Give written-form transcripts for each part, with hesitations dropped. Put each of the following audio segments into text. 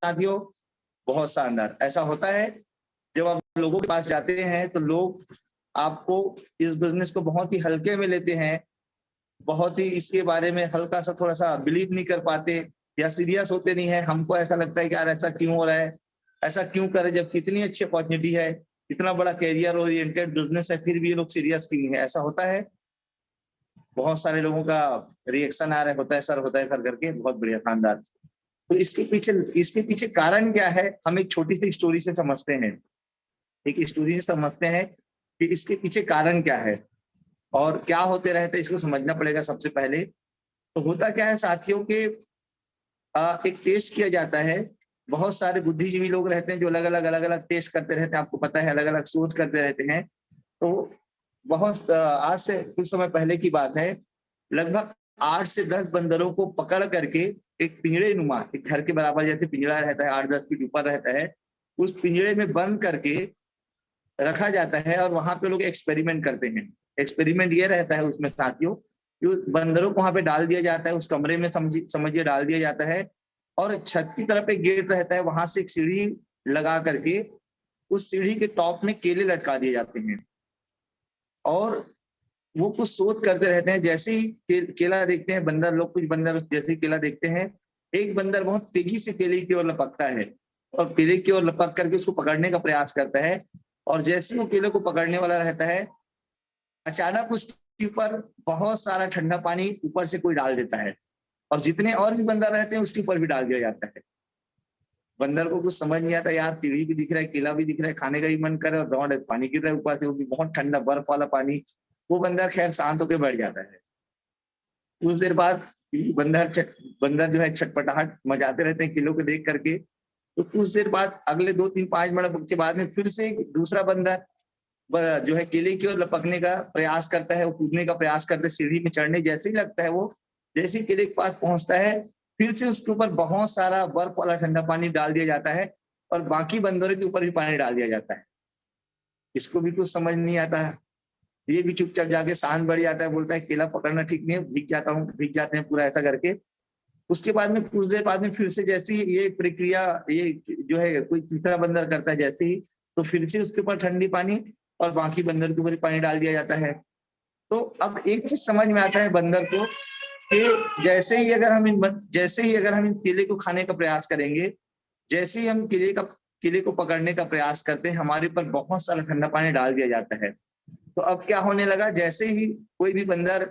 साथियों, बहुत शानदार। ऐसा होता है जब आप लोगों के पास जाते हैं तो लोग आपको इस बिजनेस को बहुत ही हल्के में लेते हैं, बहुत ही इसके बारे में हल्का सा थोड़ा सा बिलीव नहीं कर पाते या सीरियस होते नहीं है। हमको ऐसा लगता है कि यार ऐसा क्यों हो रहा है, ऐसा क्यों करे, जब कितनी अच्छी अपॉर्चुनिटी है, इतना बड़ा कैरियर ओरिएंटेड बिजनेस है, फिर भी ये लोग सीरियस क्यों है। ऐसा होता है, बहुत सारे लोगों का रिएक्शन आ रहा है, होता है सर करके। बहुत बढ़िया, शानदार। तो इसके पीछे कारण क्या है, हम एक छोटी सी स्टोरी से समझते हैं। एक स्टोरी से समझते हैं कि इसके पीछे कारण क्या है और क्या होते रहते, इसको समझना पड़ेगा सबसे पहले। तो होता क्या है साथियों के, एक टेस्ट किया जाता है। बहुत सारे बुद्धिजीवी लोग रहते हैं जो अलग अलग टेस्ट करते रहते हैं, आपको पता है, अलग अलग सोच करते रहते हैं। तो बहुत आज से कुछ समय पहले की बात है, लगभग 8 से 10 बंदरों को पकड़ करके एक पिंजड़े नुमा, एक घर के बराबर जैसे पिंजड़ा रहता है, 8-10 फीट ऊपर रहता है, उस पिंजड़े में बंद करके रखा जाता है और वहां पे लोग एक्सपेरिमेंट करते हैं। एक्सपेरिमेंट ये रहता है उसमें साथियों, जो बंदरों को वहां पे डाल दिया जाता है, उस कमरे में समझिए डाल दिया जाता है, और छत की तरफ एक गेट रहता है, वहां से एक सीढ़ी लगा करके उस सीढ़ी के टॉप में केले लटका दिए जाते हैं और वो कुछ शोध करते रहते हैं। जैसे ही केला देखते हैं बंदर लोग, कुछ बंदर जैसे ही केला देखते हैं, एक बंदर बहुत तेजी से केले की ओर लपकता है और केले की ओर लपक करके उसको पकड़ने का प्रयास करता है। और जैसे ही वो केले को पकड़ने वाला रहता है, अचानक उसके ऊपर बहुत सारा ठंडा पानी ऊपर से कोई डाल देता है और जितने और भी बंदर रहते हैं उसके ऊपर भी डाल दिया जाता है। बंदर को कुछ समझ नहीं आता, यार सीढ़ी भी दिख रहा है, केला भी दिख रहा है, खाने का भी मन कर रहा है, और दौड़ पानी गिर रहा है ऊपर से, वो भी बहुत ठंडा बर्फ वाला पानी। वो बंदर खैर शांत होकर बैठ जाता है। कुछ देर बाद बंदर जो है छटपटाहट मचाते रहते हैं किलो को देख करके। तो कुछ देर बाद, अगले 2-3-5 मिनट के बाद में फिर से दूसरा बंदर जो है केले की ओर लपकने का प्रयास करता है, वो कूदने का प्रयास करता है, सीढ़ी में चढ़ने जैसे ही लगता है, वो जैसे ही केले के पास पहुंचता है, फिर से उसके ऊपर बहुत सारा बर्फ वाला ठंडा पानी डाल दिया जाता है और बाकी बंदरों के ऊपर भी पानी डाल दिया जाता है। इसको भी कुछ समझ नहीं आता है, ये भी चुपचाप जाके शांत बढ़ जाता है, बोलता है केला पकड़ना ठीक नहीं है, भीग जाते हैं पूरा ऐसा करके। उसके बाद में कुछ देर बाद में फिर से जैसे ही ये प्रक्रिया, ये जो है कोई तीसरा बंदर करता है जैसे ही, तो फिर से उसके ऊपर ठंडी पानी और बाकी बंदर के ऊपर पानी डाल दिया जाता है। तो अब एक चीज समझ में आता है बंदर को कि जैसे ही अगर हम इन केले को खाने का प्रयास करेंगे, जैसे ही हम केले को पकड़ने का प्रयास करते हैं, हमारे ऊपर बहुत सारा ठंडा पानी डाल दिया जाता है। तो अब क्या होने लगा, जैसे ही कोई भी बंदर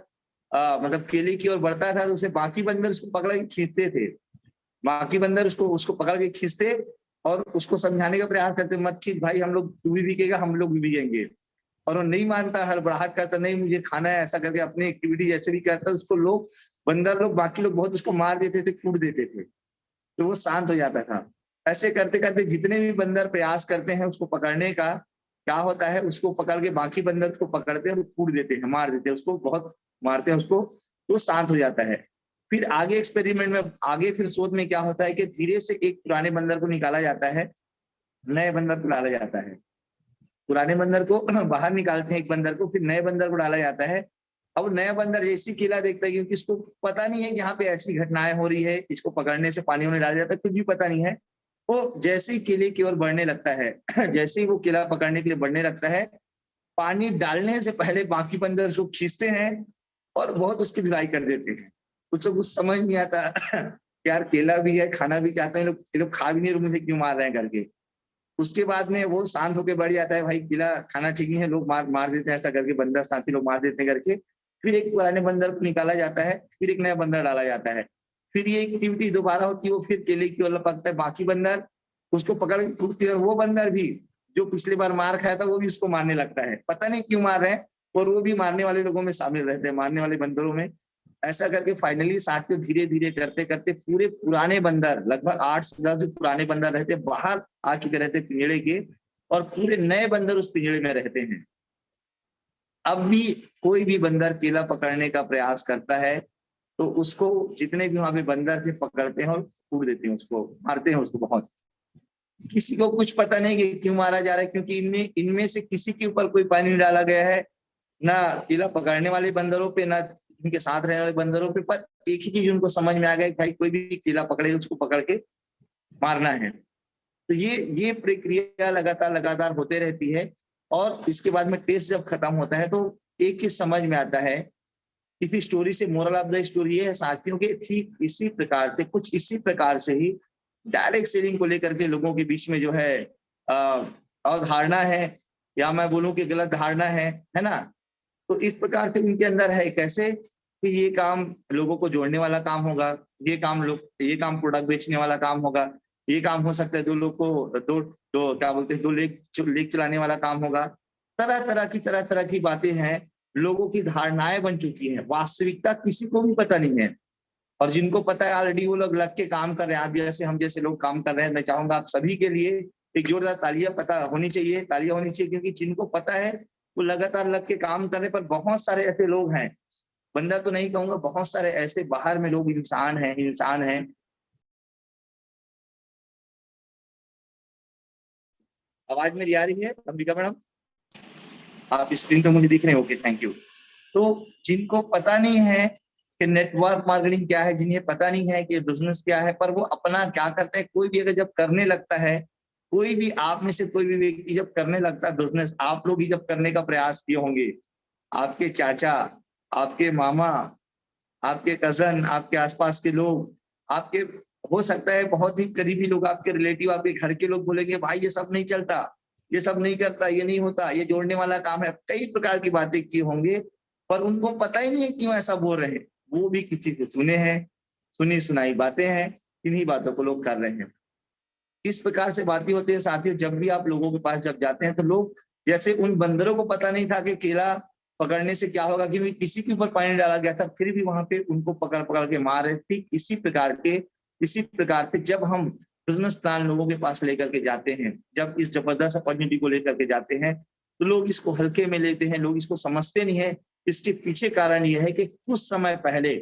मतलब केले की ओर बढ़ता था, तो उसे बाकी बंदर उसको पकड़ के खींचते थे। बाकी बंदर उसको पकड़ के खींचते और उसको समझाने का प्रयास करते, मत खींच भाई, हम लोग, तू भी बिकेगा, हम लोग भी बिकेंगे। और वो नहीं मानता, हड़बड़ाहट करता, नहीं मुझे खाना है, ऐसा करके अपनी एक्टिविटी जैसे भी करता, उसको बंदर लोग, बाकी लोग बहुत उसको मार देते थे, कूट देते थे, तो वो शांत हो जाता था। ऐसे करते करते जितने भी बंदर प्रयास करते हैं उसको पकड़ने का, क्या होता है, उसको पकड़ के बाकी बंदर उसको पकड़ते हैं, कूट देते हैं, मार देते हैं उसको, बहुत मारते हैं उसको, तो शांत हो जाता है। फिर आगे एक्सपेरिमेंट में, आगे फिर शोध में क्या होता है कि धीरे से एक पुराने बंदर को निकाला जाता है, नए बंदर को डाला जाता है। पुराने बंदर को बाहर निकालते हैं एक बंदर को, फिर नए बंदर को डाला जाता है। अब नया बंदर जैसी केला देखता है, क्योंकि इसको पता नहीं है कि यहाँ पे ऐसी घटनाएं हो रही है, इसको पकड़ने से पानी में डाला जाता है, कुछ भी पता नहीं है। वो जैसे ही केले की ओर बढ़ने लगता है जैसे ही वो केला पकड़ने के लिए बढ़ने लगता है, पानी डालने से पहले बाकी बंदर उसको खींचते हैं और बहुत उसकी धुलाई कर देते हैं। उसको कुछ समझ नहीं आता यार केला भी है, खाना भी चाहते हैं, ये लोग खा भी नहीं रहे, मुझे क्यों मार रहे हैं करके। उसके बाद में वो शांत होकर बढ़ जाता है, भाई केला खाना ठीक नहीं है, लोग मार देते हैं, ऐसा करके बंदर साथी लोग मार देते हैं करके। फिर एक पुराने बंदर को निकाला जाता है, फिर एक नया बंदर डाला जाता है, फिर ये एक्टिविटी दोबारा होती है, वो फिर केले की ओर लपकता है, बाकी बंदर उसको पकड़ के कूदते हैं, और वो बंदर भी जो पिछली बार मार खाया था वो भी उसको मारने लगता है, पता नहीं क्यों मार रहे हैं, और वो भी मारने वाले लोगों में शामिल रहते हैं, मारने वाले बंदरों में। ऐसा करके फाइनली साथियों धीरे धीरे करते करते पूरे पुराने बंदर, लगभग 8 से 10 जो पुराने बंदर रहते बाहर आ चुके रहते पिंजड़े के, और पूरे नए बंदर उस पिंजड़े में रहते हैं। अब भी कोई भी बंदर केला पकड़ने का प्रयास करता है तो उसको जितने भी वहां पे बंदर थे पकड़ते हैं और कूट देते हैं, उसको मारते हैं उसको बहुत। किसी को कुछ पता नहीं कि क्यों मारा जा रहा है, क्योंकि इनमें से किसी के ऊपर कोई पानी नहीं डाला गया है, ना केला पकड़ने वाले बंदरों पे, ना इनके साथ रहने वाले बंदरों पे। पर एक ही चीज उनको समझ में आ गया कि भाई कोई भी केला पकड़े उसको पकड़ के मारना है। तो ये प्रक्रिया लगातार होते रहती है और इसके बाद में टेस्ट जब खत्म होता है तो एक चीज समझ में आता है, किसी स्टोरी से मोरल ऑफ द स्टोरी ये है साथियों के, ठीक इसी प्रकार से कुछ इसी प्रकार से ही डायरेक्ट सेलिंग को लेकर के लोगों के बीच में जो है अवधारणा है, या मैं बोलूं कि गलत धारणा है ना। तो इस प्रकार से उनके अंदर है कैसे कि ये काम लोगों को जोड़ने वाला काम होगा, ये काम प्रोडक्ट बेचने वाला काम होगा, ये काम हो सकता है दो लोग को दो क्या बोलते हैं दो लेग चलाने वाला काम होगा। तरह तरह की बातें हैं, लोगों की धारणाएं बन चुकी हैं, वास्तविकता किसी को भी पता नहीं है। और जिनको पता है ऑलरेडी वो लोग लग के काम कर रहे हैं। आप जैसे हम जैसे लोग काम कर रहे हैं, मैं चाहूंगा आप सभी के लिए एक जोरदार तालियां होनी चाहिए, क्योंकि जिनको पता है वो लगातार लग के काम कर रहे हैं। पर बहुत सारे ऐसे लोग हैं, बंदा तो नहीं कहूंगा, बहुत सारे ऐसे बाहर में लोग इंसान हैं। आवाज मेरी आ रही है अंबिका मैडम? आप स्क्रीन पे मुझे दिख रहे हैं, ओके थैंक यू। तो जिनको पता नहीं है कि नेटवर्क मार्केटिंग क्या है, जिन्हें पता नहीं है कि बिजनेस क्या है, पर वो अपना क्या करते हैं, कोई भी अगर जब करने लगता है, कोई भी आप में से कोई भी व्यक्ति जब करने लगता है बिजनेस, आप लोग ही जब करने का प्रयास किए होंगे, आपके चाचा, आपके मामा, आपके कजन, आपके आसपास के लोग, आपके हो सकता है बहुत ही करीबी लोग, आपके रिलेटिव, आपके घर के लोग बोलेंगे भाई ये सब नहीं चलता, ये सब नहीं करता, ये नहीं होता, ये जोड़ने वाला काम है, कई प्रकार की बातें की होंगे, पर उनको पता ही नहीं है क्यों ऐसा बोल रहे हैं। वो भी किसी से सुने हैं, सुनी सुनाई बातें हैं, इन्हीं बातों को लोग कर रहे हैं। इस प्रकार से बातें होती है साथियों। जब भी आप लोगों के पास जब जाते हैं तो लोग, जैसे उन बंदरों को पता नहीं था कि केला पकड़ने से क्या होगा, कि किसी के ऊपर पानी डाला गया था, फिर भी वहां पे उनको पकड़ पकड़ के मार रहे थे। इसी प्रकार के जब हम बिजनेस प्लान लोगों के पास लेकर के जाते हैं, जब इस जबरदस्त अपॉर्चुनिटी को लेकर के जाते हैं, तो लोग इसको हल्के में लेते हैं, लोग इसको समझते नहीं है। इसके पीछे कारण यह है कि कुछ समय पहले,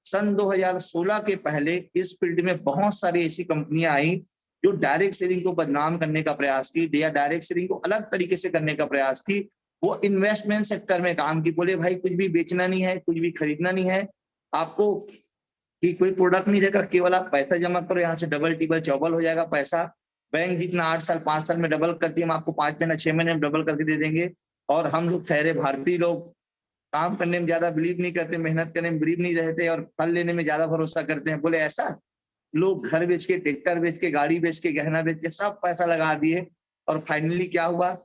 सन 2016 के पहले, इस फील्ड में बहुत सारी ऐसी कंपनियां आई जो डायरेक्ट सेलिंग को बदनाम करने का प्रयास की, या डायरेक्ट सेलिंग को अलग तरीके से करने का प्रयास की। वो इन्वेस्टमेंट सेक्टर में काम की, बोले भाई कुछ भी बेचना नहीं है, कुछ भी खरीदना नहीं है आपको, कि कोई प्रोडक्ट नहीं रहेगा, केवल आप पैसा जमा करो, यहाँ से डबल टिबल चौबल हो जाएगा पैसा। बैंक जितना 8 साल 5 साल में डबल करती है, हम आपको 5 महीना 6 महीने में डबल करके दे देंगे। और हम लोग ठहरे भारतीय लोग काम करने में ज्यादा बिलीव नहीं करते, मेहनत करने में बिलीव नहीं रहते, और फल लेने में ज्यादा भरोसा करते हैं। बोले ऐसा, लोग घर बेच के, ट्रैक्टर बेच के, गाड़ी बेच के, गहना बेच के सब पैसा लगा दिए, और फाइनली क्या हुआ,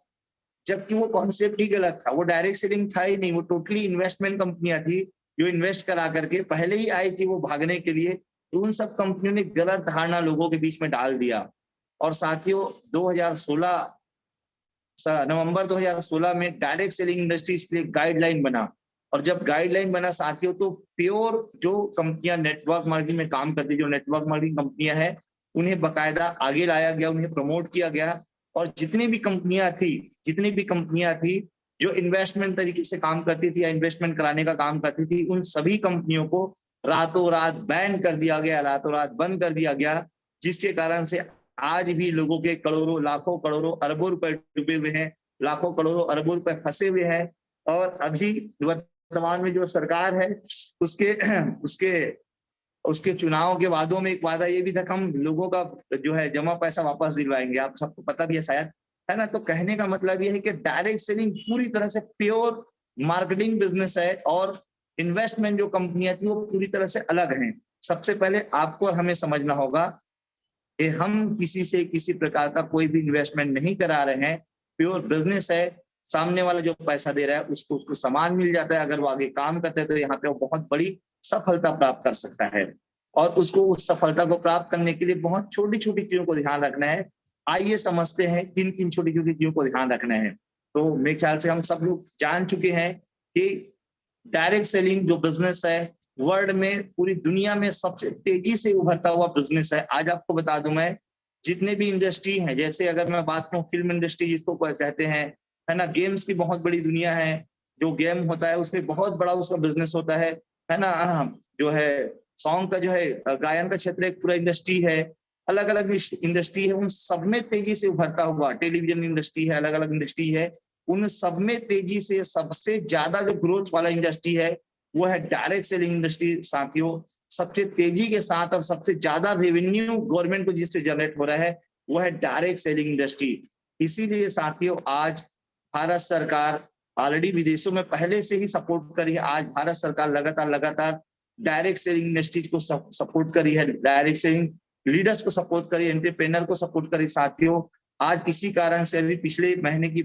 जबकि वो कॉन्सेप्ट ही गलत था, वो डायरेक्ट सेलिंग था ही नहीं, वो टोटली इन्वेस्टमेंट कंपनियां थी जो इन्वेस्ट करा करके पहले ही आई थी वो भागने के लिए। तो उन सब कंपनियों ने गलत धारणा लोगों के बीच में डाल दिया। और साथियों 2016 नवंबर 2016 में डायरेक्ट सेलिंग इंडस्ट्रीज पे गाइडलाइन बना, और जब गाइडलाइन बना साथियों, तो प्योर जो कंपनियां नेटवर्क मार्केटिंग में काम करती, जो नेटवर्क मार्केटिंग कंपनियां हैं, उन्हें बकायदा आगे लाया गया, उन्हें प्रमोट किया गया। और जितनी भी कंपनियां थी जो इन्वेस्टमेंट तरीके से काम करती थी या इन्वेस्टमेंट कराने का काम करती थी, उन सभी कंपनियों को रातों रात बैन कर दिया गया, रातों रात बंद कर दिया गया, जिसके कारण से आज भी लोगों के करोड़ों, लाखों, करोड़ों, अरबों रुपए डूबे हुए हैं, लाखों, करोड़ों, अरबों रुपए फंसे हुए हैं। और अभी वर्तमान में जो सरकार है, उसके उसके उसके चुनाव के वादों में एक वादा ये भी था कि हम लोगों का जो है जमा पैसा वापस दिलवाएंगे, आप सबको पता भी है शायद, है ना। तो कहने का मतलब ये है कि डायरेक्ट सेलिंग पूरी तरह से प्योर मार्केटिंग बिजनेस है, और इन्वेस्टमेंट जो कंपनियां थी वो पूरी तरह से अलग हैं। सबसे पहले आपको और हमें समझना होगा कि हम किसी से किसी प्रकार का कोई भी इन्वेस्टमेंट नहीं करा रहे हैं, प्योर बिजनेस है। सामने वाला जो पैसा दे रहा है उसको सामान मिल जाता है, अगर वो आगे काम करते हैं तो यहाँ पे वो बहुत बड़ी सफलता प्राप्त कर सकता है। और उसको उस सफलता को प्राप्त करने के लिए बहुत छोटी छोटी चीजों को ध्यान रखना है। आइए समझते हैं किन किन छोटी छोटी चीजों को ध्यान रखना है। तो मेरे ख्याल से हम सब लोग जान चुके हैं कि डायरेक्ट सेलिंग जो बिजनेस है, वर्ल्ड में, पूरी दुनिया में सबसे तेजी से उभरता हुआ बिजनेस है। आज आपको बता दूं मैं, जितने भी इंडस्ट्री हैं, जैसे अगर मैं बात करूं फिल्म इंडस्ट्री जिसको कहते हैं, है ना, गेम्स की बहुत बड़ी दुनिया है, जो गेम होता है उसमें बहुत बड़ा उसका बिजनेस होता है ना। जो है सॉन्ग का जो है गायन का क्षेत्र एक पूरा इंडस्ट्री है, अलग अलग इंडस्ट्री है, उन सब में तेजी से उभरता हुआ, टेलीविजन इंडस्ट्री है, अलग अलग इंडस्ट्री है, उन सब में तेजी से सबसे ज्यादा जो ग्रोथ वाला इंडस्ट्री है वो है डायरेक्ट सेलिंग इंडस्ट्री। साथियों, सबसे तेजी के साथ और सबसे ज्यादा रेवेन्यू गवर्नमेंट को जिससे जनरेट हो रहा है वो है डायरेक्ट सेलिंग इंडस्ट्री। इसीलिए साथियों, आज भारत सरकार ऑलरेडी विदेशों में पहले से ही सपोर्ट करी है। आज भारत सरकार लगातार डायरेक्ट सेलिंग इंडस्ट्रीज को सपोर्ट करी है, डायरेक्ट सेलिंग लीडर्स को सपोर्ट करी, एंटरप्रेन्योर को सपोर्ट करी। साथियों, आज इसी कारण से अभी पिछले महीने की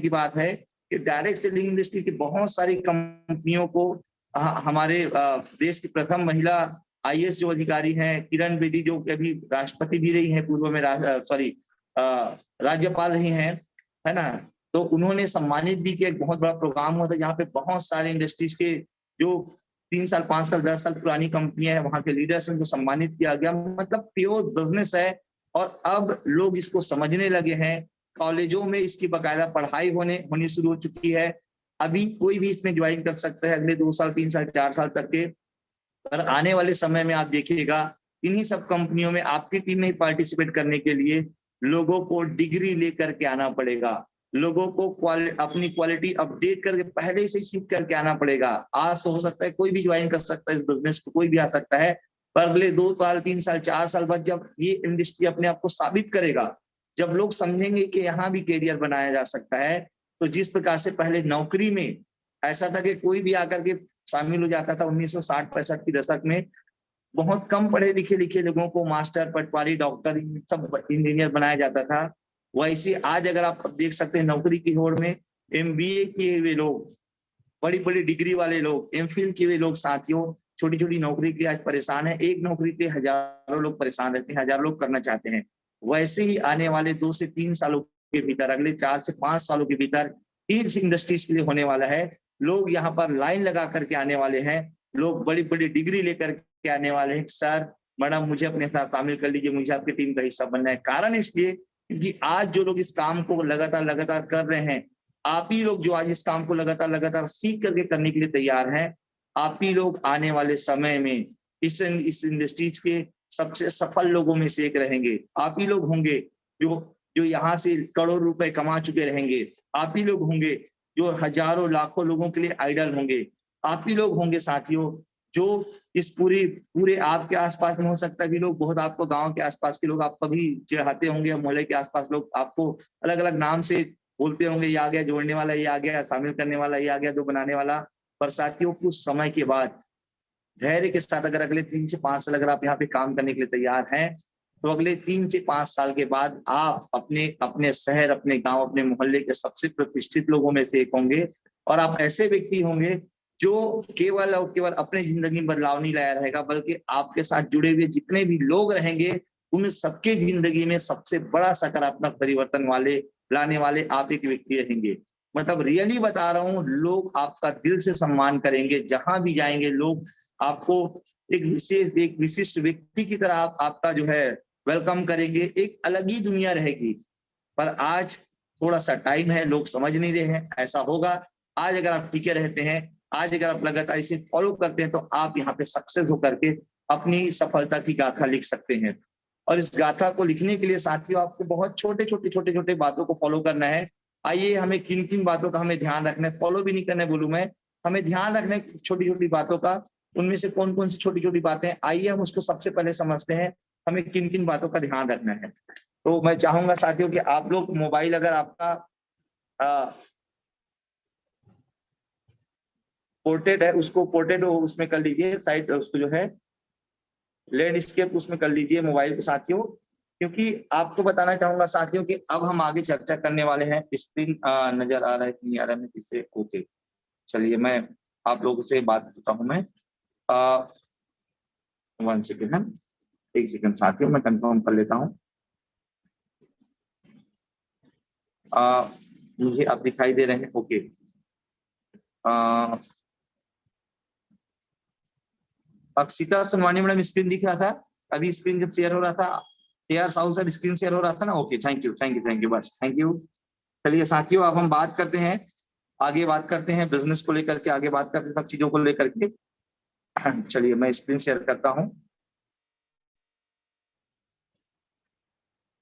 बात है कि डायरेक्ट सेलिंग इंडस्ट्री की बहुत सारी कंपनियों को हमारे देश की प्रथम महिला आईएएस जो अधिकारी हैं किरण बेदी, जो अभी राष्ट्रपति भी रही हैं, पूर्व में राज्यपाल रही हैं, है ना, तो उन्होंने सम्मानित भी किया। एक बहुत बड़ा प्रोग्राम हुआ था जहाँ पे बहुत सारे इंडस्ट्रीज के जो 3 साल 5 साल 10 साल पुरानी कंपनियां हैं वहां के लीडर्स उनको सम्मानित किया गया। मतलब प्योर बिजनेस है और अब लोग इसको समझने लगे हैं। कॉलेजों में इसकी बकायदा पढ़ाई होनी शुरू हो चुकी है। अभी कोई भी इसमें ज्वाइन कर सकता है अगले 2 साल 3 साल 4 साल तक के। पर आने वाले समय में आप देखिएगा इन्हीं सब कंपनियों में आपकी टीम में पार्टिसिपेट करने के लिए लोगों को डिग्री लेकर के आना पड़ेगा, लोगों को अपनी क्वालिटी अपडेट करके पहले से सीख करके आना पड़ेगा। आज हो सकता है कोई भी ज्वाइन कर सकता है इस बिजनेस को, कोई भी आ सकता है, पर अगले 2 साल 3 साल 4 साल बाद जब ये इंडस्ट्री अपने आप को साबित करेगा, जब लोग समझेंगे कि यहाँ भी कैरियर बनाया जा सकता है, तो जिस प्रकार से पहले नौकरी में ऐसा था कि कोई भी आकर के शामिल हो जाता था 1960-65 की दशक में, बहुत कम पढ़े लिखे लोगों को मास्टर, पटवारी, डॉक्टर, सब इंजीनियर बनाया जाता था। वैसे आज अगर आप देख सकते हैं नौकरी की होड़ में एमबीए किए हुए लोग, बड़ी बड़ी डिग्री वाले लोग, एमफिल किए हुए लोग साथियों छोटी छोटी नौकरी के लिए आज परेशान है। एक नौकरी के हजारों लोग परेशान रहते हैं, हजारों लोग करना चाहते हैं। वैसे ही आने वाले 2 से 3 सालों के भीतर, अगले 4 से 5 सालों के भीतर इस इंडस्ट्रीज के लिए होने वाला है। लोग यहाँ पर लाइन लगा करके आने वाले हैं, लोग बड़ी बड़ी डिग्री लेकर के आने वाले हैं। सर, मैडम, मुझे अपने साथ शामिल कर लीजिए, मुझे आपकी टीम का हिस्सा बनना है। कारण इसलिए क्योंकि आज जो लोग इस काम को लगातार कर रहे हैं, आप ही लोग जो आज इस काम को लगातार सीख करके करने के लिए तैयार हैं, आप ही लोग आने वाले समय में इस इंडस्ट्रीज के सबसे सफल लोगों में से एक रहेंगे। आप ही लोग होंगे जो यहाँ से करोड़ रुपए कमा चुके रहेंगे। आप ही लोग होंगे जो हजारों लाखों लोगों के लिए आइडल होंगे। आप ही लोग होंगे साथियों जो इस पूरे आपके आसपास में हो सकता है भी लोग बहुत आपको गांव के आसपास के लोग आपको भी चिढ़ाते होंगे, मोहल्ले के आसपास लोग आपको अलग अलग नाम से बोलते होंगे, ये आ गया जोड़ने वाला, ये आ गया शामिल करने वाला, ये आ गया जो बनाने वाला। पर साथियों, कुछ समय के बाद धैर्य के साथ अगर अगले 3 से 5 साल अगर आप यहाँ पे काम करने के लिए तैयार हैं, तो अगले 3 से 5 साल के बाद आप अपने शहर, अपने गांव, अपने मोहल्ले के सबसे प्रतिष्ठित लोगों में से एक होंगे। और आप ऐसे व्यक्ति होंगे जो केवल और केवल अपने जिंदगी में बदलाव नहीं लाया रहेगा, बल्कि आपके साथ जुड़े हुए जितने भी लोग रहेंगे उन सबके जिंदगी में सबसे बड़ा सकारात्मक परिवर्तन लाने वाले आप एक व्यक्ति रहेंगे। मतलब रियली बता रहा हूँ, लोग आपका दिल से सम्मान करेंगे। जहां भी जाएंगे लोग आपको एक विशिष्ट व्यक्ति की तरह आपका जो है वेलकम करेंगे। एक अलग ही दुनिया रहेगी। पर आज थोड़ा सा टाइम है, लोग समझ नहीं रहे हैं, ऐसा होगा। आज अगर आप टिके रहते हैं, आज अगर आप लगातार इसे फॉलो करते हैं, तो आप यहाँ पे सक्सेस होकर के अपनी सफलता की गाथा लिख सकते हैं। और इस गाथा को लिखने के लिए साथियों आपको बहुत छोटे बातों को फॉलो करना है। आइए, हमें किन किन बातों का हमें ध्यान रखना है, फॉलो भी नहीं करना बोलूं मैं, हमें ध्यान रखना है छोटी बातों का। उनमें से कौन कौन सी छोटी बातें, आइए हम उसको सबसे पहले समझते हैं, हमें किन किन बातों का ध्यान रखना है। तो मैं चाहूंगा साथियों कि आप लोग मोबाइल अगर आपका पोर्ट्रेट है, उसको पोर्ट्रेट उसमें कर लीजिए, साइड उसको जो है लैंडस्केप उसमें कर लीजिए मोबाइल के साथियों। क्योंकि आपको बताना चाहूंगा साथियों कि अब हम आगे चर्चा करने वाले हैं। स्क्रीन नजर आ रहा है कि नहीं आ रहा है, किससे? ओके, चलिए मैं आप लोगों से बात करता हूं। मैं 1 सेकेंड है, 1 सेकेंड साथियों, मैं कंफर्म कर लेता हूं। मुझे आप दिखाई दे रहे हैं? ओके, अक्षिता सुनवानी मैडम स्क्रीन दिख रहा था अभी? स्क्रीन जब शेयर हो रहा था, यार साहू सर स्क्रीन शेयर हो रहा था ना? ओके, थैंक यू बस, थैंक यू। चलिए साथियों, अब हम बात करते हैं, आगे बात करते हैं बिजनेस को लेकर के, आगे बात करते हैं सब चीजों को लेकर के। चलिए मैं स्क्रीन शेयर करता हूं।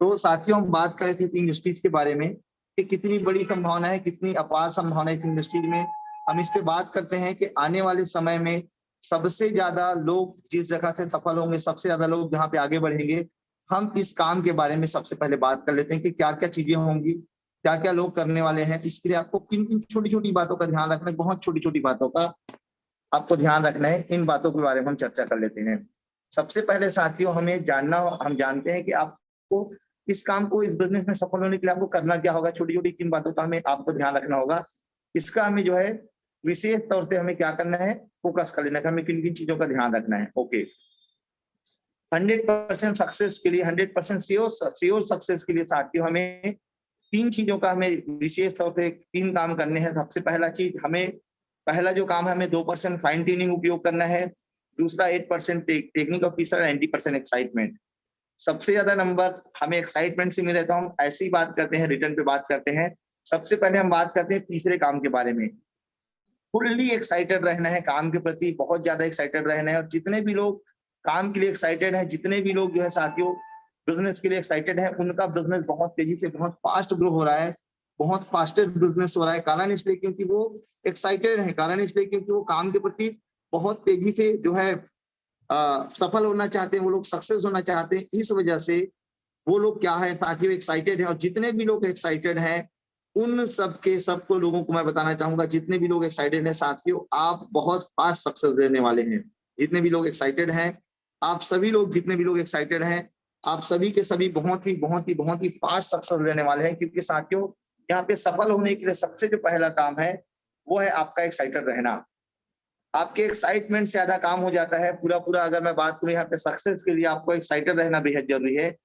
तो साथियों, हम बात कर रहे थे इंडस्ट्रीज के बारे में कि कितनी बड़ी संभावना है, कितनी अपार संभावना है इस इंडस्ट्री में। हम इस पे बात करते हैं कि आने वाले समय में सबसे ज्यादा लोग जिस जगह से सफल होंगे, सबसे ज्यादा लोग जहाँ पे आगे बढ़ेंगे, हम इस काम के बारे में सबसे पहले बात कर लेते हैं कि क्या क्या चीजें होंगी, क्या क्या लोग करने वाले हैं। इसके लिए आपको किन किन छोटी छोटी बातों का ध्यान रखना है, बहुत छोटी छोटी बातों का आपको ध्यान रखना है। इन बातों के बारे में हम चर्चा कर लेते हैं। सबसे पहले साथियों, हम जानते हैं कि आपको इस काम को, इस बिजनेस में सफल होने के लिए आपको करना क्या होगा। छोटी छोटी किन बातों का हमें आपको ध्यान रखना होगा, इसका हमें जो है विशेष तौर से हमें क्या करना है, फोकस कर लेना है, हमें किन किन चीजों का ध्यान रखना है। ओके, 100% सक्सेस के लिए, 100% श्योर सक्सेस के लिए साथियों, हमें तीन चीजों का हमें विशेष तौर पे तीन काम करने हैं। सबसे पहला चीज, पहला जो काम है, हमें 2% फाइन ट्यूनिंग उपयोग करना है, दूसरा 8% टेक्निक और तीसरा 90% एक्साइटमेंट। सबसे ज्यादा नंबर हमें एक्साइटमेंट से मिल रहा है, तो हम ऐसी बात करते हैं, रिटर्न पे बात करते हैं। सबसे पहले हम बात करते हैं तीसरे काम के बारे में। फुल्ली एक्साइटेड रहना है काम के प्रति, बहुत ज्यादा एक्साइटेड रहना है। और जितने भी लोग काम के लिए एक्साइटेड हैं, जितने भी लोग जो है साथियों बिजनेस के लिए एक्साइटेड है, उनका बिजनेस बहुत तेजी से, बहुत फास्ट ग्रो हो रहा है, बहुत फास्टेस्ट बिजनेस हो रहा है। कारण इसलिए क्योंकि वो एक्साइटेड है, कारण इसलिए क्योंकि वो काम के प्रति बहुत तेजी से जो है सफल होना चाहते हैं, वो लोग सक्सेस होना चाहते हैं। इस वजह से वो लोग क्या है साथियों, एक्साइटेड है। और जितने भी लोग एक्साइटेड हैं, उन सबको लोगों को मैं बताना चाहूंगा, जितने भी लोग एक्साइटेड हैं साथियों, आप बहुत फास्ट सक्सेस देने वाले हैं। जितने भी लोग एक्साइटेड हैं, आप सभी लोग, जितने भी लोग एक्साइटेड हैं, आप सभी के सभी बहुत ही फास्ट सक्सेस लेने वाले हैं। क्योंकि साथियों, यहाँ पे सफल होने के लिए सबसे जो पहला काम है, वो है आपका एक्साइटेड रहना। आपके एक्साइटमेंट से ज्यादा काम हो जाता है। पूरा अगर मैं बात करूं यहाँ पे सक्सेस के लिए, आपको एक्साइटेड रहना बेहद जरूरी है।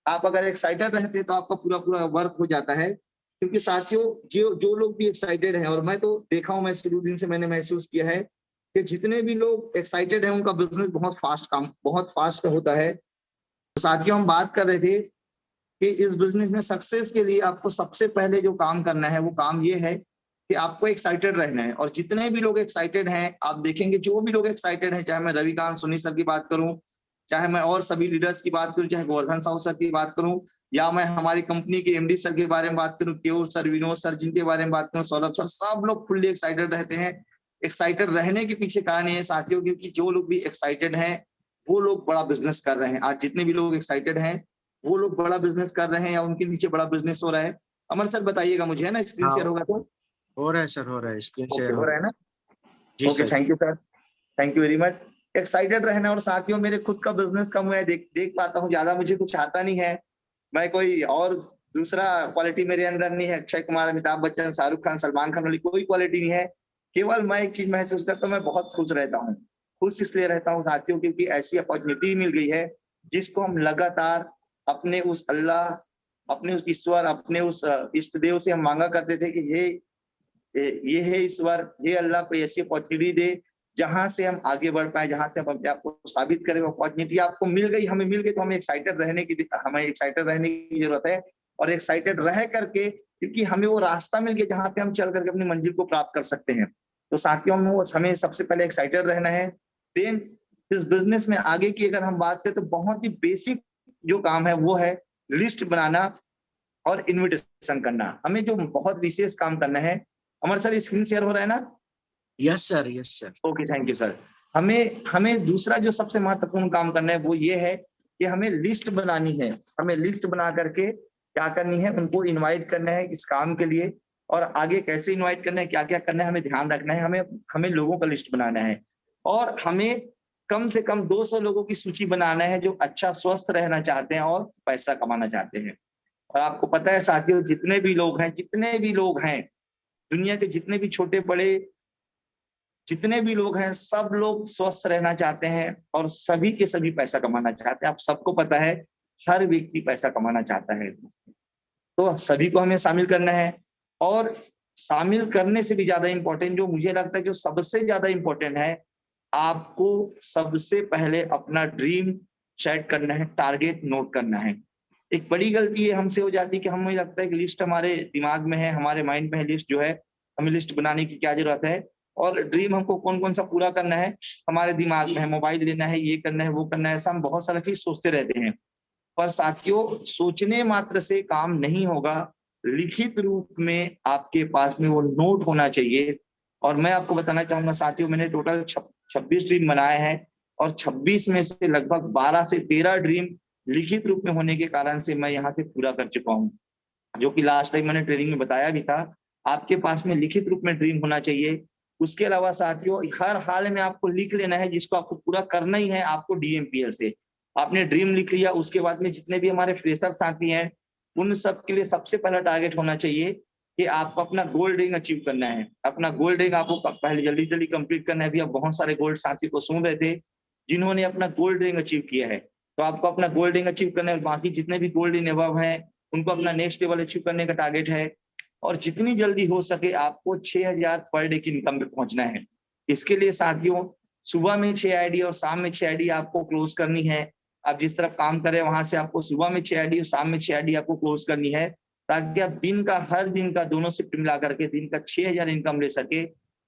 आप अगर एक्साइटेड रहते हैं तो आपका पूरा वर्क हो जाता है। क्योंकि साथियों, जो लोग भी एक्साइटेड हैं, और मैं तो देखा हूं, मैं शुरू दिन से मैंने महसूस किया है कि जितने भी लोग एक्साइटेड हैं, उनका बिजनेस बहुत फास्ट होता है। तो साथियों, हम बात कर रहे थे कि इस बिजनेस में सक्सेस के लिए आपको सबसे पहले जो काम करना है, वो काम ये है कि आपको एक्साइटेड रहना है। और जितने भी लोग एक्साइटेड हैं, आप देखेंगे जो भी लोग एक्साइटेड हैं, चाहे मैं रविकांत सोनी सर की बात करूं, चाहे मैं और सभी लीडर्स की बात करूं, चाहे गोवर्धन साहू सर की बात करूं, या मैं हमारी कंपनी के एमडी सर के बारे में बात करूं, केयूर सर, विनोद सर, जिनके बारे में बात करूं, सौरभ सर, सब लोग फुल्ली एक्साइटेड रहते हैं। एक्साइटेड रहने के पीछे कारण ये है साथियों, क्योंकि जो लोग भी एक्साइटेड हैं, वो लोग बड़ा बिजनेस कर रहे हैं। आज जितने भी लोग एक्साइटेड हैं, वो लोग बड़ा बिजनेस कर रहे हैं, या उनके नीचे बड़ा बिजनेस हो रहा है। अमर सर बताइएगा मुझे, है ना, स्क्रीन शेयर होगा तो? हो रहा है सर, हो रहा है, स्क्रीन शेयर हो रहा है ना? जी okay, thank you sir, thank you very much. Excited रहना। और साथियों, मेरे खुद का बिजनेस का मैं देख पाता हूँ, ज्यादा मुझे कुछ आता नहीं है, मैं कोई और दूसरा क्वालिटी मेरे अंदर नहीं है, अक्षय कुमार, अमिताभ बच्चन, शाहरुख खान, सलमान खान वाली कोई क्वालिटी नहीं है। केवल मैं एक चीज महसूस करता हूँ, मैं बहुत खुश रहता हूँ। खुश इसलिए रहता हूँ साथियों, क्योंकि ऐसी अपॉर्चुनिटी मिल गई है, जिसको हम लगातार अपने उस अल्लाह, अपने उस ईश्वर, अपने उस इष्ट देव से हम मांगा करते थे कि ये है ईश्वर, ये अल्लाह, कोई ऐसी अपॉर्चुनिटी दे जहां से हम आगे बढ़ पाए, जहां से हम अपने आप को साबित करें। अपॉर्चुनिटी आपको मिल गई, हमें मिल गई, तो हमें एक्साइटेड रहने की जरूरत है। और एक्साइटेड रह करके, क्योंकि हमें वो रास्ता मिल गया जहां पे हम चल करके अपनी मंजिल को प्राप्त कर सकते हैं। तो साथियों, हमें सबसे पहले एक्साइटेड रहना है। देन इस बिजनेस में आगे की अगर हम बात करें, तो बहुत ही बेसिक जो काम है, वो है लिस्ट बनाना और इन्विटेशन करना। हमें जो बहुत विशेष काम करना है, अमर सर स्क्रीन शेयर हो रहा है ना? Yes sir, yes sir. Okay, thank you sir. हमें दूसरा जो सबसे महत्वपूर्ण काम करना है, वो ये है कि हमें लिस्ट बनानी है। हमें लिस्ट बना करके क्या करनी है, उनको इनवाइट करना है इस काम के लिए। और आगे कैसे इनवाइट करना है, क्या क्या करना है, हमें ध्यान रखना है। हमें लोगों का लिस्ट बनाना है, और हमें कम से कम 200 लोगों की सूची बनाना है, जो अच्छा स्वस्थ रहना चाहते हैं और पैसा कमाना चाहते हैं। और आपको पता है साथियों, जितने भी लोग हैं दुनिया के, जितने भी छोटे बड़े जितने भी लोग हैं, सब लोग स्वस्थ रहना चाहते हैं, और सभी के सभी पैसा कमाना चाहते हैं। आप सबको पता है, हर व्यक्ति पैसा कमाना चाहता है, तो सभी को हमें शामिल करना है। और शामिल करने से भी ज्यादा इंपॉर्टेंट, जो मुझे लगता है जो सबसे ज्यादा इंपॉर्टेंट है, आपको सबसे पहले अपना ड्रीम सेट करना है, टारगेट नोट करना है। एक बड़ी गलती है हमसे हो जाती है कि हमें लगता है कि लिस्ट हमारे दिमाग में है, हमारे माइंड में है लिस्ट, जो है हमें लिस्ट बनाने की क्या जरूरत है। और ड्रीम हमको कौन कौन सा पूरा करना है, हमारे दिमाग में है, मोबाइल लेना है, ये करना है, वो करना है, ऐसा हम बहुत सारा चीज सोचते रहते हैं। पर साथियों, सोचने मात्र से काम नहीं होगा, लिखित रूप में आपके पास में वो नोट होना चाहिए। और मैं आपको बताना चाहूंगा साथियों, मैंने टोटल 26 ड्रीम बनाए हैं और 26 में से लगभग 12 से 13 ड्रीम लिखित रूप में होने के कारण से मैं यहाँ से पूरा कर चुका हूँ, जो कि लास्ट टाइम मैंने ट्रेनिंग में बताया भी था। आपके पास में लिखित रूप में ड्रीम होना चाहिए। उसके अलावा साथियों हर हाल में आपको लिख लेना है, जिसको आपको पूरा करना ही है आपको डीएमपीएल से। आपने ड्रीम लिख लिया, उसके बाद में जितने भी हमारे फ्रेशर साथी हैं उन सब के लिए सबसे पहला टारगेट होना चाहिए कि आपको अपना गोल्ड रिंग अचीव करना है। अपना गोल्ड रिंग आपको पहले जल्दी जल्दी कंप्लीट करना है। अभी आप बहुत सारे गोल्ड साथी को सुन रहे थे जिन्होंने अपना गोल्ड रिंग अचीव किया है, तो आपको अपना गोल्ड रिंग अचीव करना है। और बाकी जितने भी गोल्ड इन अबव है उनको अपना नेक्स्ट लेवल अचीव करने का टारगेट है। और जितनी जल्दी हो सके आपको 6000 पर डे की इनकम पे पहुंचना है। इसके लिए साथियों सुबह में 6 आईडी और शाम में 6 आईडी आपको क्लोज करनी है। आप जिस तरफ काम करें वहां से आपको सुबह में 6 आईडी और शाम में 6 आईडी आपको क्लोज करनी है, ताकि आप दिन का हर दिन का दोनों शिफ्ट मिला करके दिन का 6000 इनकम ले सके,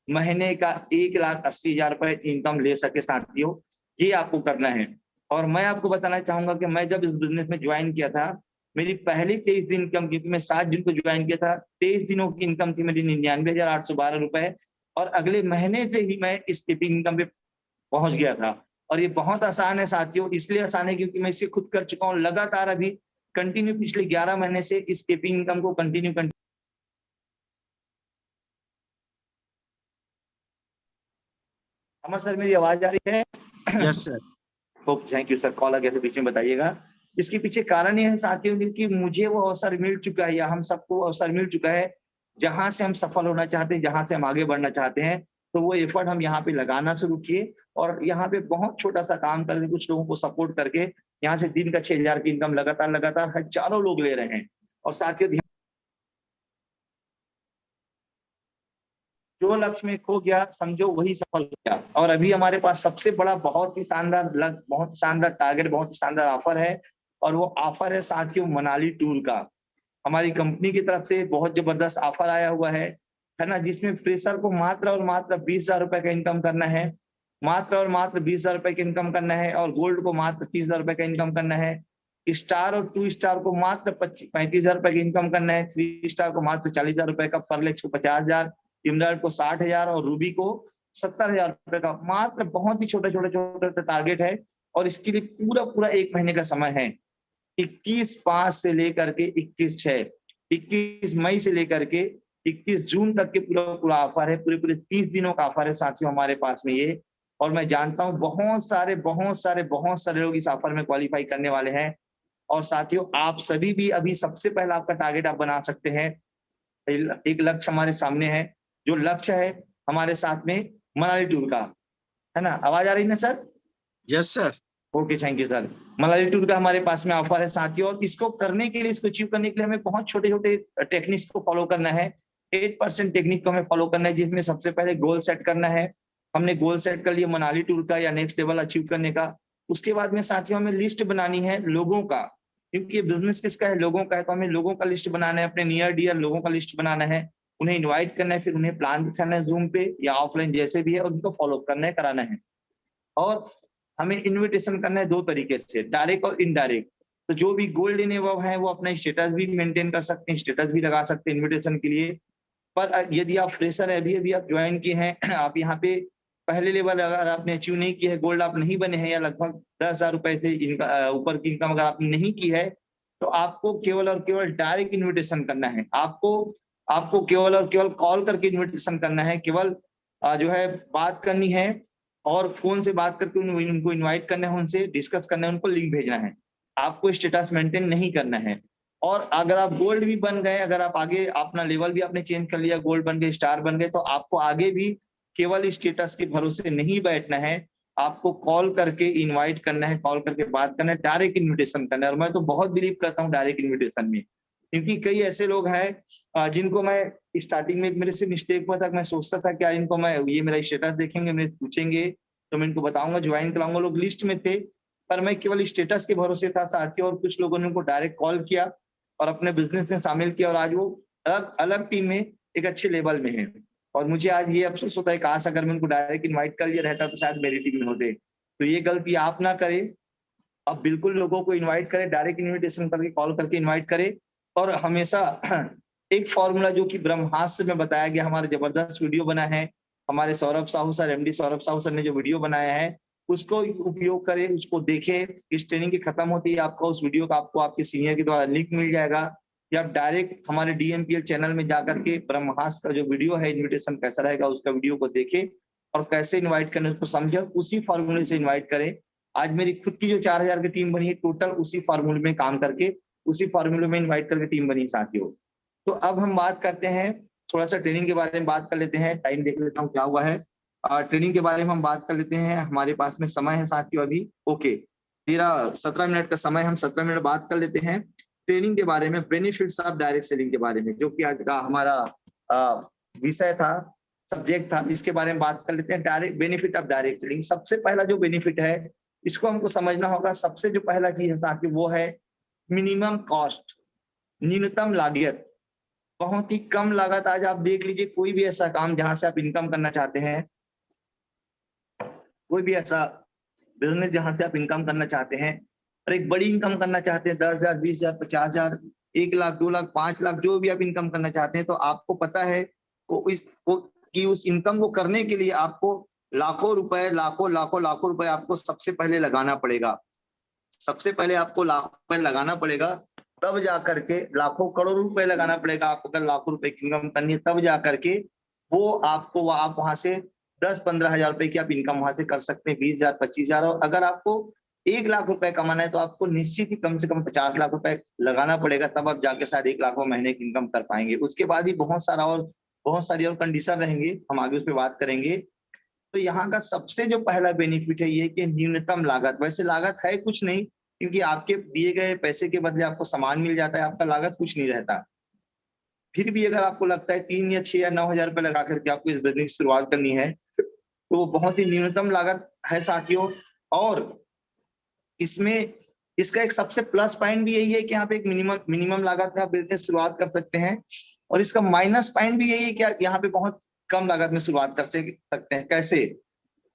महीने का 1,80,000 रुपए इनकम ले सके साथियों। ये आपको करना है। और मैं आपको बताना चाहूंगा कि मैं जब इस बिजनेस में ज्वाइन किया था, मेरी पहली 23 दिन इनकम, क्योंकि मैं 7 जून को ज्वाइन किया था, 23 दिनों की इनकम थी मेरी 99,812 रुपए। और अगले महीने से ही मैं इस टिपिंग इनकम पे पहुंच गया था। और ये बहुत आसान है साथियों, इसलिए आसान है क्योंकि मैं इसे खुद कर चुका हूँ लगातार। अभी कंटिन्यू पिछले 11 महीने से इस टिपिंग इनकम को कंटिन्यू अमर सर, मेरी आवाज आ रही है? Yes sir. Thank you sir, call आ गया था बीच में, बताइएगा। इसके पीछे कारण ये है साथियों क्योंकि मुझे वो अवसर मिल चुका है, या हम सबको अवसर मिल चुका है, जहां से हम सफल होना चाहते हैं, जहां से हम आगे बढ़ना चाहते हैं, तो वो एफर्ट हम यहाँ पे लगाना शुरू किए। और यहाँ पे बहुत छोटा सा काम करके कुछ लोगों को सपोर्ट करके यहाँ से दिन का 6000 की इनकम लगातार लगातार हजारों लोग ले रहे हैं। और साथियों जो लक्ष्य में खो गया समझो वही सफल हो गया। और अभी हमारे पास सबसे बड़ा बहुत ही शानदार बहुत शानदार टारगेट, बहुत ही शानदार ऑफर है। और वो ऑफर है साथियों मनाली टूर का। हमारी कंपनी की तरफ से बहुत जबरदस्त ऑफर आया हुआ है ना, जिसमें फ्रेशर को मात्र और मात्र 20,000 रुपए का इनकम करना है। मात्र और मात्र 20,000 रुपए का इनकम करना है। और गोल्ड को मात्र 30,000 रुपए का इनकम करना है। स्टार और 2 स्टार को मात्र 35,000 रुपए का इनकम करना है। 3 स्टार को मात्र 40,000 रुपए का, परलेक्स को 50,000, इमराल्ड को 60,000 और रूबी को 70,000 रुपए का। मात्र बहुत ही छोटे छोटे छोटे टारगेट है। और इसके लिए पूरा पूरा 1 महीने का समय है। 21/5 से लेकर के 21/6, 21 मई से लेकर के 21 जून तक के पूरा पूरा ऑफर है। पूरे पूरे 30 दिनों का ऑफर है साथियों हमारे पास में ये। और मैं जानता हूँ बहुत सारे लोग इस ऑफर में क्वालिफाई करने वाले हैं। और साथियों आप सभी भी अभी सबसे पहला आपका टारगेट आप बना सकते हैं। एक लक्ष्य हमारे सामने है, जो लक्ष्य है हमारे साथ में मनाली टूर का, है ना? आवाज आ रही है sir? Yes sir. Okay, thank you sir. Manali tour का हमारे पास में ऑफर है साथियों। और इसको करने के लिए, इसको अचीव करने के लिए हमें बहुत छोटे छोटे टेक्निक्स को फॉलो करना है। 8% टेक्निक को हमें फॉलो करना है, जिसमें सबसे पहले गोल सेट करना है। हमने गोल सेट कर लिया मनाली टूर का या नेक्स्ट लेवल अचीव करने का। उसके बाद में साथियों हमें लिस्ट बनानी है लोगों का, क्योंकि ये बिजनेस किसका है? लोगों का है। तो हमें लोगों का लिस्ट बनाना है, अपने नियर डियर लोगों का लिस्ट बनाना है, उन्हें इन्वाइट करना है, फिर उन्हें प्लान दिखाना है जूम पे या ऑफलाइन जैसे भी है, और उनको फॉलो करना है, कराना है। और हमें इनविटेशन करना है 2 तरीके से, डायरेक्ट और इनडायरेक्ट। तो जो भी गोल्ड इन अबव है वो अपना स्टेटस भी मेंटेन कर सकते हैं, स्टेटस भी लगा सकते हैं इनविटेशन के लिए। पर यदि आप फ्रेशर है, अभी अभी आप ज्वाइन किए हैं, आप यहाँ पे पहले लेवल अगर आपने अचीव नहीं किया है, गोल्ड आप नहीं बने हैं, या लगभग 10,000 रुपए से ऊपर की इनकम अगर आपने नहीं की है, तो आपको केवल और केवल डायरेक्ट इन्विटेशन करना है। आपको केवल और केवल कॉल करके इन्विटेशन करना है, केवल जो है बात करनी है, और फोन से बात करके उनको इनवाइट करना है, उनसे डिस्कस करना है, उनको लिंक भेजना है। आपको स्टेटस मेंटेन नहीं करना है। और अगर आप गोल्ड भी बन गए, अगर आप आगे अपना लेवल भी आपने चेंज कर लिया, गोल्ड बन गए, स्टार बन गए, तो आपको आगे भी केवल स्टेटस के भरोसे नहीं बैठना है। आपको कॉल करके इनवाइट करना है, कॉल करके बात करना है, डायरेक्ट इन्विटेशन करना है। और मैं तो बहुत बिलीव करता हूँ डायरेक्ट इन्विटेशन में, क्योंकि कई ऐसे लोग हैं जिनको मैं स्टार्टिंग में मेरे से मिस्टेक हुआ था, मैं सोचता था क्या इनको मैं, ये मेरा स्टेटस देखेंगे, मेरे पूछेंगे तो मैं इनको बताऊंगा, ज्वाइन कराऊंगा। लोग लिस्ट में थे, पर मैं केवल स्टेटस के भरोसे था साथियों। और कुछ लोगों ने उनको डायरेक्ट कॉल किया और अपने बिजनेस में शामिल किया, और आज वो अलग अलग टीम में एक अच्छे लेवल में है। और मुझे आज ये अफसोस होता है, काश अगर मैं उनको डायरेक्ट इन्वाइट कर लिया रहता तो शायद मेरी टीम में होते। तो ये गलती आप ना करें, आप बिल्कुल लोगों को इनवाइट करें, डायरेक्ट इन्विटेशन करके कॉल करके इनवाइट करें। और हमेशा एक फॉर्मूला जो कि ब्रह्मास्त्र में बताया गया, हमारा जबरदस्त वीडियो बना है, हमारे Saurabh Sahu sir, MD Saurabh Sahu sir ने जो वीडियो बनाया है उसको उपयोग करें, उसको देखें। इस ट्रेनिंग की खत्म होती है आपको उस वीडियो का आपको आपके सीनियर के द्वारा लिंक मिल जाएगा, या आप डायरेक्ट हमारे डीएमपीएल चैनल में जाकर के ब्रह्मास्त्र का जो वीडियो है इन्विटेशन कैसा रहेगा उसका वीडियो को देखें और कैसे इन्वाइट करने उसको समझे, उसी फॉर्मूले से इन्वाइट करें। आज मेरी खुद की जो 4000 की टीम बनी है टोटल उसी फॉर्मूले में काम करके, उसी फॉर्मूले में इन्वाइट करके टीम बनी साथियों। तो अब हम बात करते हैं थोड़ा सा ट्रेनिंग के बारे में बात कर लेते हैं। टाइम देख लेता हूँ क्या हुआ है। ट्रेनिंग के बारे में हम बात कर लेते हैं। हमारे पास में समय है साथियों अभी, ओके 17 मिनट का समय, हम 17 मिनट बात कर लेते हैं ट्रेनिंग के बारे में, बेनिफिट्स ऑफ डायरेक्ट सेलिंग के बारे में, जो कि आज का हमारा विषय था, सब्जेक्ट था। इसके बारे में बात कर लेते हैं। Direct benefit of direct selling. सबसे पहला जो बेनिफिट है इसको हमको समझना होगा। सबसे जो पहला चीज है साथियों वो है मिनिमम कॉस्ट, न्यूनतम लागत, बहुत ही कम लागत। आज आप देख लीजिए कोई भी ऐसा काम जहां से आप इनकम करना चाहते हैं, कोई भी ऐसा बिजनेस जहां से आप इनकम करना चाहते हैं और एक बड़ी इनकम करना चाहते हैं 10,000, 20,000, 50,000, 1 लाख, 2 लाख, 5 लाख, जो भी आप इनकम करना चाहते हैं, तो आपको पता है कि उस इनकम को करने के लिए आपको लाखों रुपए, लाखों रुपए आपको सबसे पहले लगाना पड़ेगा। सबसे पहले आपको लाखों रुपए लगाना पड़ेगा, तब जा करके लाखों करोड़ों रुपए लगाना पड़ेगा। आपको अगर लाखों रुपए की इनकम करनी है तब जा करके वो आपको आप वहां से 10-15 हजार रुपए की आप इनकम वहां से कर सकते हैं, 20,000, 25,000। और अगर आपको 1 लाख रुपए कमाना है तो आपको निश्चित ही कम से कम 50 लाख रुपए लगाना पड़ेगा, तब आप जाके शायद 1 लाख महीने की इनकम कर पाएंगे। उसके बाद ही बहुत सारी और कंडीशन रहेंगे, हम आगे उस पर बात करेंगे। तो यहाँ का सबसे जो पहला बेनिफिट है ये कि न्यूनतम लागत। वैसे लागत है कुछ नहीं, क्योंकि आपके दिए गए पैसे के बदले आपको सामान मिल जाता है, आपका लागत कुछ नहीं रहता। फिर भी अगर आपको लगता है 3 या 6 या 9 हजार रुपए लगा करके आपको इस बिजनेस की शुरुआत करनी है तो वो बहुत ही न्यूनतम लागत है साथियों। और इसमें इसका एक सबसे प्लस पॉइंट भी यही है कि यहाँ पे एक मिनिमम लागत में आप बिजनेस शुरुआत कर सकते हैं, और इसका माइनस पॉइंट भी यही है कि यहाँ पे बहुत कम लागत में शुरुआत कर सकते हैं। कैसे?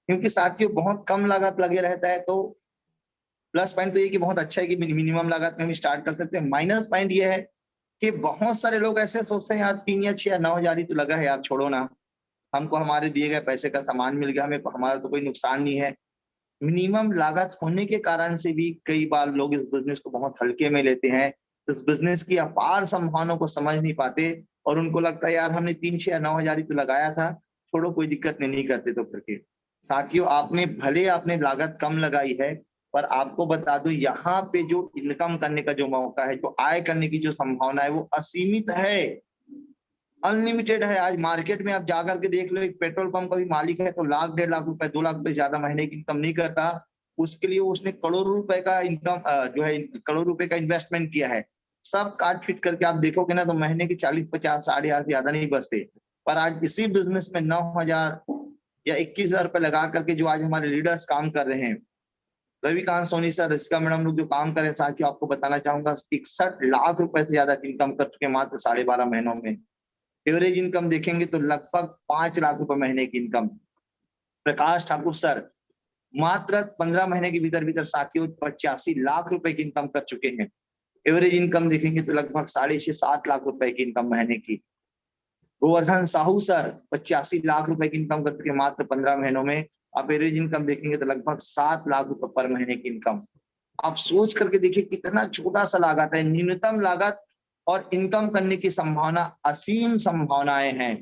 क्योंकि साथियों बहुत कम लागत लगे रहता है। तो प्लस पॉइंट तो ये कि बहुत अच्छा है कि मिनिमम लागत में हम स्टार्ट कर सकते हैं। माइनस पॉइंट ये है कि बहुत सारे लोग ऐसे सोचते हैं यार 3 या 6 या 9 हजार ही तो लगा है यार, छोड़ो ना, हमको हमारे दिए गए पैसे का सामान मिल गया, हमें हमारा तो कोई नुकसान नहीं है। मिनिमम लागत होने के कारण से भी कई बार लोग इस बिजनेस को बहुत हल्के में लेते हैं, इस बिजनेस की अपार संभावनाओं को समझ नहीं पाते और उनको लगता है यार हमने 3, 6 या 9 हजार ही तो लगाया था, छोड़ो कोई दिक्कत नहीं करते तो करके। साथियों आपने लागत कम लगाई है, पर आपको बता दूं यहाँ पे जो इनकम करने का जो मौका है, जो आय करने की जो संभावना है वो असीमित है, अनलिमिटेड है। आज मार्केट में आप जाकर के देख लो, एक पेट्रोल पंप का भी मालिक है तो लाख, 1.5 लाख रुपए, 2 लाख रुपए ज्यादा महीने की इनकम नहीं करता, उसके लिए उसने करोड़ों रुपए का इनकम जो है करोड़ों रुपए का इन्वेस्टमेंट किया है। सब काट फिट करके आप देखोगे ना तो महीने की 40, 50, 60,000 से ज्यादा नहीं बचते। पर आज इसी बिजनेस में 9,000 या 21,000 रुपए लगा करके जो आज हमारे लीडर्स काम कर रहे हैं, रविकांत सोनी सर, रसिका मैडम लोग जो काम कर रहे हैं साथियों, आपको बताना चाहूंगा 61 लाख रुपए से ज्यादा इनकम कर चुके मात्र 12.5 महीनों में। एवरेज इनकम देखेंगे तो लगभग 5 लाख रुपए महीने की इनकम। प्रकाश ठाकुर सर मात्र 15 महीने के भीतर भीतर साथियों 85 लाख रुपए की इनकम कर चुके हैं। एवरेज इनकम देखेंगे तो लगभग 6.5 से 7 लाख रुपए की इनकम महीने की। गोवर्धन साहू सर 85 लाख रुपए की इनकम कर चुके मात्र 15 महीनों में। आप एवरेज इनकम देखेंगे तो लगभग 7 लाख रुपए पर महीने की इनकम। आप सोच करके देखिए कितना छोटा सा लागत है, न्यूनतम लागत और इनकम करने की संभावना, असीम संभावनाएं हैं।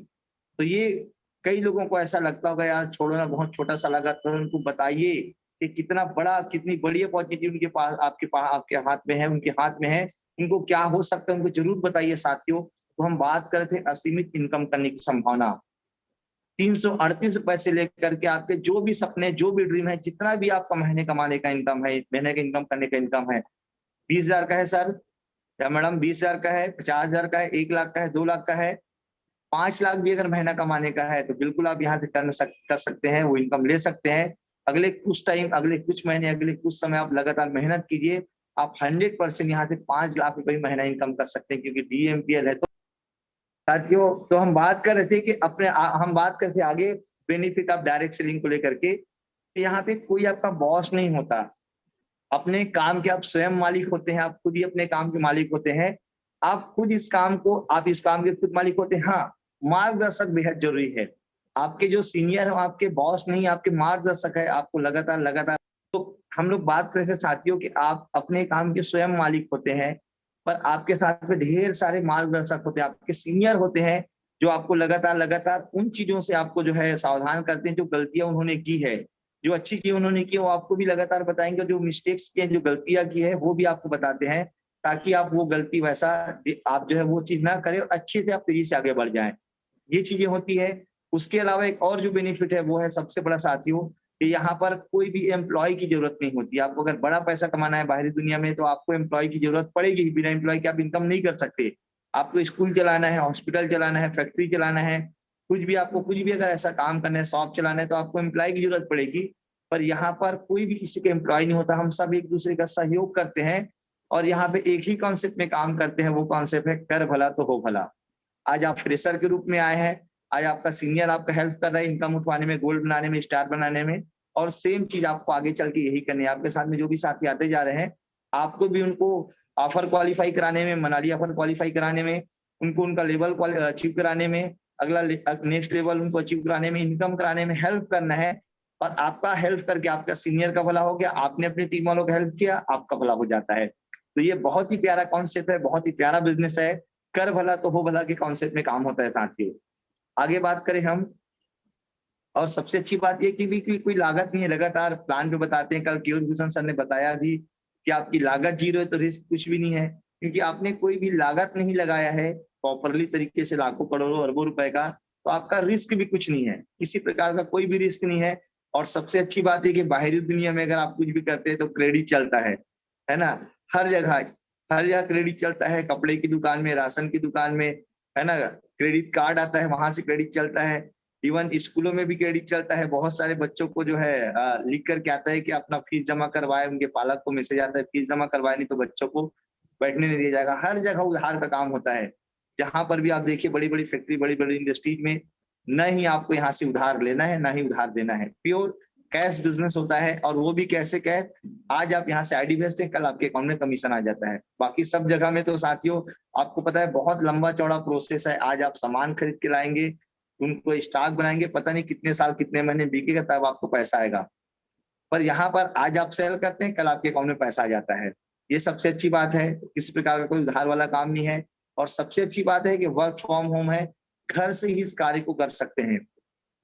तो ये कई लोगों को ऐसा लगता होगा यार छोड़ो ना, बहुत छोटा सा लागत, तो उनको बताइए कि कितनी बड़ी अपॉर्चुनिटी उनके पास, आपके हाथ में है, उनके हाथ में है, उनको क्या हो सकता है, उनको जरूर बताइए साथियों। तो हम बात कर रहे थे असीमित इनकम करने की संभावना। 338 रुपए से लेकर के आपके जो भी सपने, जो भी ड्रीम है, जितना भी आपका महीने कमाने का इनकम है, महीने का इनकम करने का इनकम है, 20,000 का है सर या मैडम, 20,000 का है, 50,000 का है, 1 लाख का है, 2 लाख का है, 5 लाख भी अगर महीना कमाने का है तो बिल्कुल आप यहाँ से कर सकते हैं, वो इनकम ले सकते हैं। अगले कुछ टाइम, अगले कुछ महीने, अगले कुछ समय आप लगातार मेहनत कीजिए, आप 100% यहाँ से 5 लाख रुपए महीना इनकम कर सकते हैं, क्योंकि डीएमपीएल है। तो साथियों तो हम बात कर रहे थे कि हम बात कर रहे थे आगे बेनिफिट ऑफ डायरेक्ट सेलिंग को लेकर के, यहाँ पे कोई आपका बॉस नहीं होता, अपने काम के आप स्वयं मालिक होते हैं, आप खुद ही अपने काम के मालिक होते हैं, आप इस काम के खुद मालिक होते हैं। हाँ, मार्गदर्शक बेहद जरूरी है। आपके जो सीनियर है आपके बॉस नहीं, आपके मार्गदर्शक है, आपको लगातार लगातार। तो हम लोग बात कर रहे थे साथियों कि आप अपने काम के स्वयं मालिक होते हैं, पर आपके साथ में ढेर सारे मार्गदर्शक होते हैं, आपके सीनियर होते हैं, जो आपको लगातार लगातार उन चीजों से आपको जो है सावधान करते हैं, जो गलतियां उन्होंने की है। जो अच्छी चीज उन्होंने की है वो आपको भी लगातार बताएंगे, जो मिस्टेक्स किए हैं, जो गलतियां की है वो भी आपको बताते हैं, ताकि आप वो गलती वैसा आप जो है वो चीज ना करें और अच्छे से आप तेजी से आगे बढ़ जाएं। ये चीजें होती है। उसके अलावा एक और जो बेनिफिट है वो है सबसे बड़ा साथियों, कि यहाँ पर कोई भी एम्प्लॉय की जरूरत नहीं होती। आपको अगर बड़ा पैसा कमाना है बाहरी दुनिया में तो आपको एम्प्लॉय की जरूरत पड़ेगी, बिना एम्प्लॉय के आप इनकम नहीं कर सकते। आपको स्कूल चलाना है, हॉस्पिटल चलाना है, फैक्ट्री चलाना है, कुछ भी आपको कुछ भी अगर ऐसा काम करना है, शॉप चलाना है, तो आपको एम्प्लॉय की जरूरत पड़ेगी। पर यहाँ पर कोई भी किसी का एम्प्लॉय नहीं होता, हम सब एक दूसरे का सहयोग करते हैं और यहाँ पे एक ही कॉन्सेप्ट में काम करते हैं। वो कॉन्सेप्ट है कर भला तो हो भला। आज आप फ्रेशर के रूप में आए हैं, आज आपका सीनियर आपका हेल्प कर रहा है इनकम उठवाने में, गोल्ड बनाने में, स्टार बनाने में, और सेम चीज आपको आगे चल के यही करनी है। आपके साथ में जो भी साथी आते जा रहे हैं, आपको भी उनको ऑफर क्वालिफाई कराने में, मनाली ऑफर क्वालिफाई कराने में, उनको उनका लेवल अचीव कराने में, अगला नेक्स्ट लेवल उनको अचीव कराने में, इनकम कराने में हेल्प करना है। और आपका हेल्प करके आपका सीनियर का भला हो गया, आपने अपनी टीम वालों को हेल्प किया, आपका भला हो जाता है। तो ये बहुत ही प्यारा कॉन्सेप्ट है, बहुत ही प्यारा बिजनेस है। कर भला तो हो भला के कॉन्सेप्ट में काम होता है साथियों। आगे बात करें हम, और सबसे अच्छी बात ये कि भी कोई लागत नहीं है, लगातार प्लान पे बताते हैं। कल केयूर भूषण सर ने बताया भी कि आपकी लागत जीरो है तो रिस्क कुछ भी नहीं है, क्योंकि आपने कोई भी लागत नहीं लगाया है प्रॉपरली तरीके से, लाखों करोड़ों अरबों रुपए का, तो आपका रिस्क भी कुछ नहीं है, किसी प्रकार का कोई भी रिस्क नहीं है। और सबसे अच्छी बात है कि बाहरी दुनिया में अगर आप कुछ भी करते हैं तो क्रेडिट चलता है ना। हर जगह हर जगह क्रेडिट चलता है, कपड़े की दुकान में, राशन की दुकान में, है ना, क्रेडिट कार्ड आता है, वहां से क्रेडिट चलता है। इवन स्कूलों में भी क्रेडिट चलता है। बहुत सारे बच्चों को जो है लिख करके आता है कि अपना फीस जमा करवाए, उनके पालक को मैसेज आता है फीस जमा करवाए, नहीं तो बच्चों को बैठने नहीं दिया जाएगा। हर जगह उधार का काम होता है। जहां पर भी आप देखिए बड़ी बड़ी फैक्ट्री, बड़ी बड़ी इंडस्ट्रीज में, न ही आपको यहाँ से उधार लेना है, ना ही उधार देना है, प्योर कैश बिजनेस होता है। और वो भी कैसे कैश, आज आप यहाँ से आईडी भेजते हैं, कल आपके अकाउंट में कमीशन आ जाता है। बाकी सब जगह में तो साथियों आपको पता है बहुत लंबा चौड़ा प्रोसेस है। आज आप सामान खरीद के लाएंगे, उनको स्टॉक बनाएंगे, पता नहीं कितने साल कितने महीने बिकेगा, तब आपको पैसा आएगा। पर यहाँ पर आज आप सेल करते हैं, कल आपके अकाउंट में पैसा आ जाता है। ये सबसे अच्छी बात है, किसी प्रकार का कोई उधार वाला काम नहीं है। और सबसे अच्छी बात है कि वर्क फ्रॉम होम है, घर से ही इस कार्य को कर सकते हैं।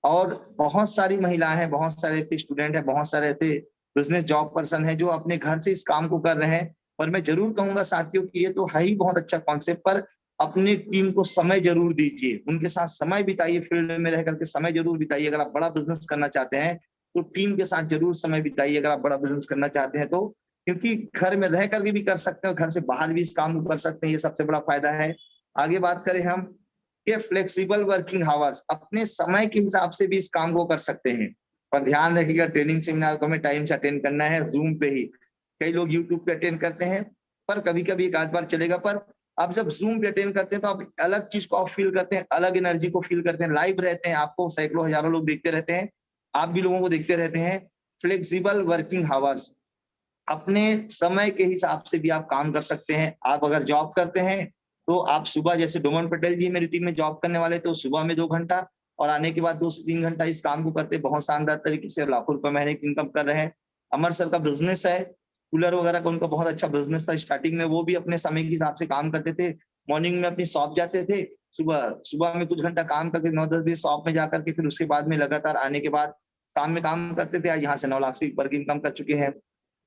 और बहुत सारी महिलाएं हैं, बहुत सारे ऐसे स्टूडेंट हैं, बहुत सारे ऐसे बिजनेस जॉब पर्सन है जो अपने घर से इस काम को कर रहे हैं। और मैं जरूर कहूंगा साथियों कि ये तो है ही बहुत अच्छा कॉन्सेप्ट, पर अपनी टीम को समय जरूर दीजिए, उनके साथ समय बिताइए, फील्ड में रह करके समय जरूर बिताइए। अगर आप बड़ा बिजनेस करना चाहते हैं तो टीम के साथ जरूर समय बिताइए, अगर आप बड़ा बिजनेस करना चाहते हैं तो, क्योंकि घर में रह करके भी कर सकते हैं, घर से बाहर भी इस काम को कर सकते हैं, ये सबसे बड़ा फायदा है। आगे बात करें हम, ये फ्लेक्सिबल वर्किंग आवर्स, अपने समय के हिसाब से भी इस काम को कर सकते हैं। पर ध्यान रखिएगा ट्रेनिंग सेमिनार को हमें टाइम से अटेंड करना है, जूम पे ही। कई लोग यूट्यूब पे अटेंड करते हैं, पर कभी कभी एक आध बार चलेगा। पर आप जब जूम पे अटेंड करते हैं तो आप अलग चीज को आप फील करते हैं, अलग एनर्जी को फील करते हैं, लाइव रहते हैं, आपको सैकड़ों हजारों लोग देखते रहते हैं, आप भी लोगों को देखते रहते हैं। फ्लेक्सिबल वर्किंग आवर्स, अपने समय के हिसाब से भी आप काम कर सकते हैं। आप अगर जॉब करते हैं तो आप सुबह, जैसे डोमन पटेल जी मेरी टीम में जॉब करने वाले, तो सुबह में 2 घंटा और आने के बाद 2 से 3 घंटा इस काम को करते, बहुत शानदार तरीके से लाखों रुपए महीने की इनकम कर रहे हैं। अमर सर का बिजनेस है कूलर वगैरह का, उनका बहुत अच्छा बिजनेस था। स्टार्टिंग में वो भी अपने समय के हिसाब से काम करते थे, मॉर्निंग में अपनी शॉप जाते थे, सुबह सुबह में कुछ घंटा काम करके 9-10 बजे शॉप में जाकर के, फिर उसके बाद में लगातार आने के बाद शाम में काम करते थे। आज यहाँ से 9 लाख से ऊपर की इनकम कर चुके हैं।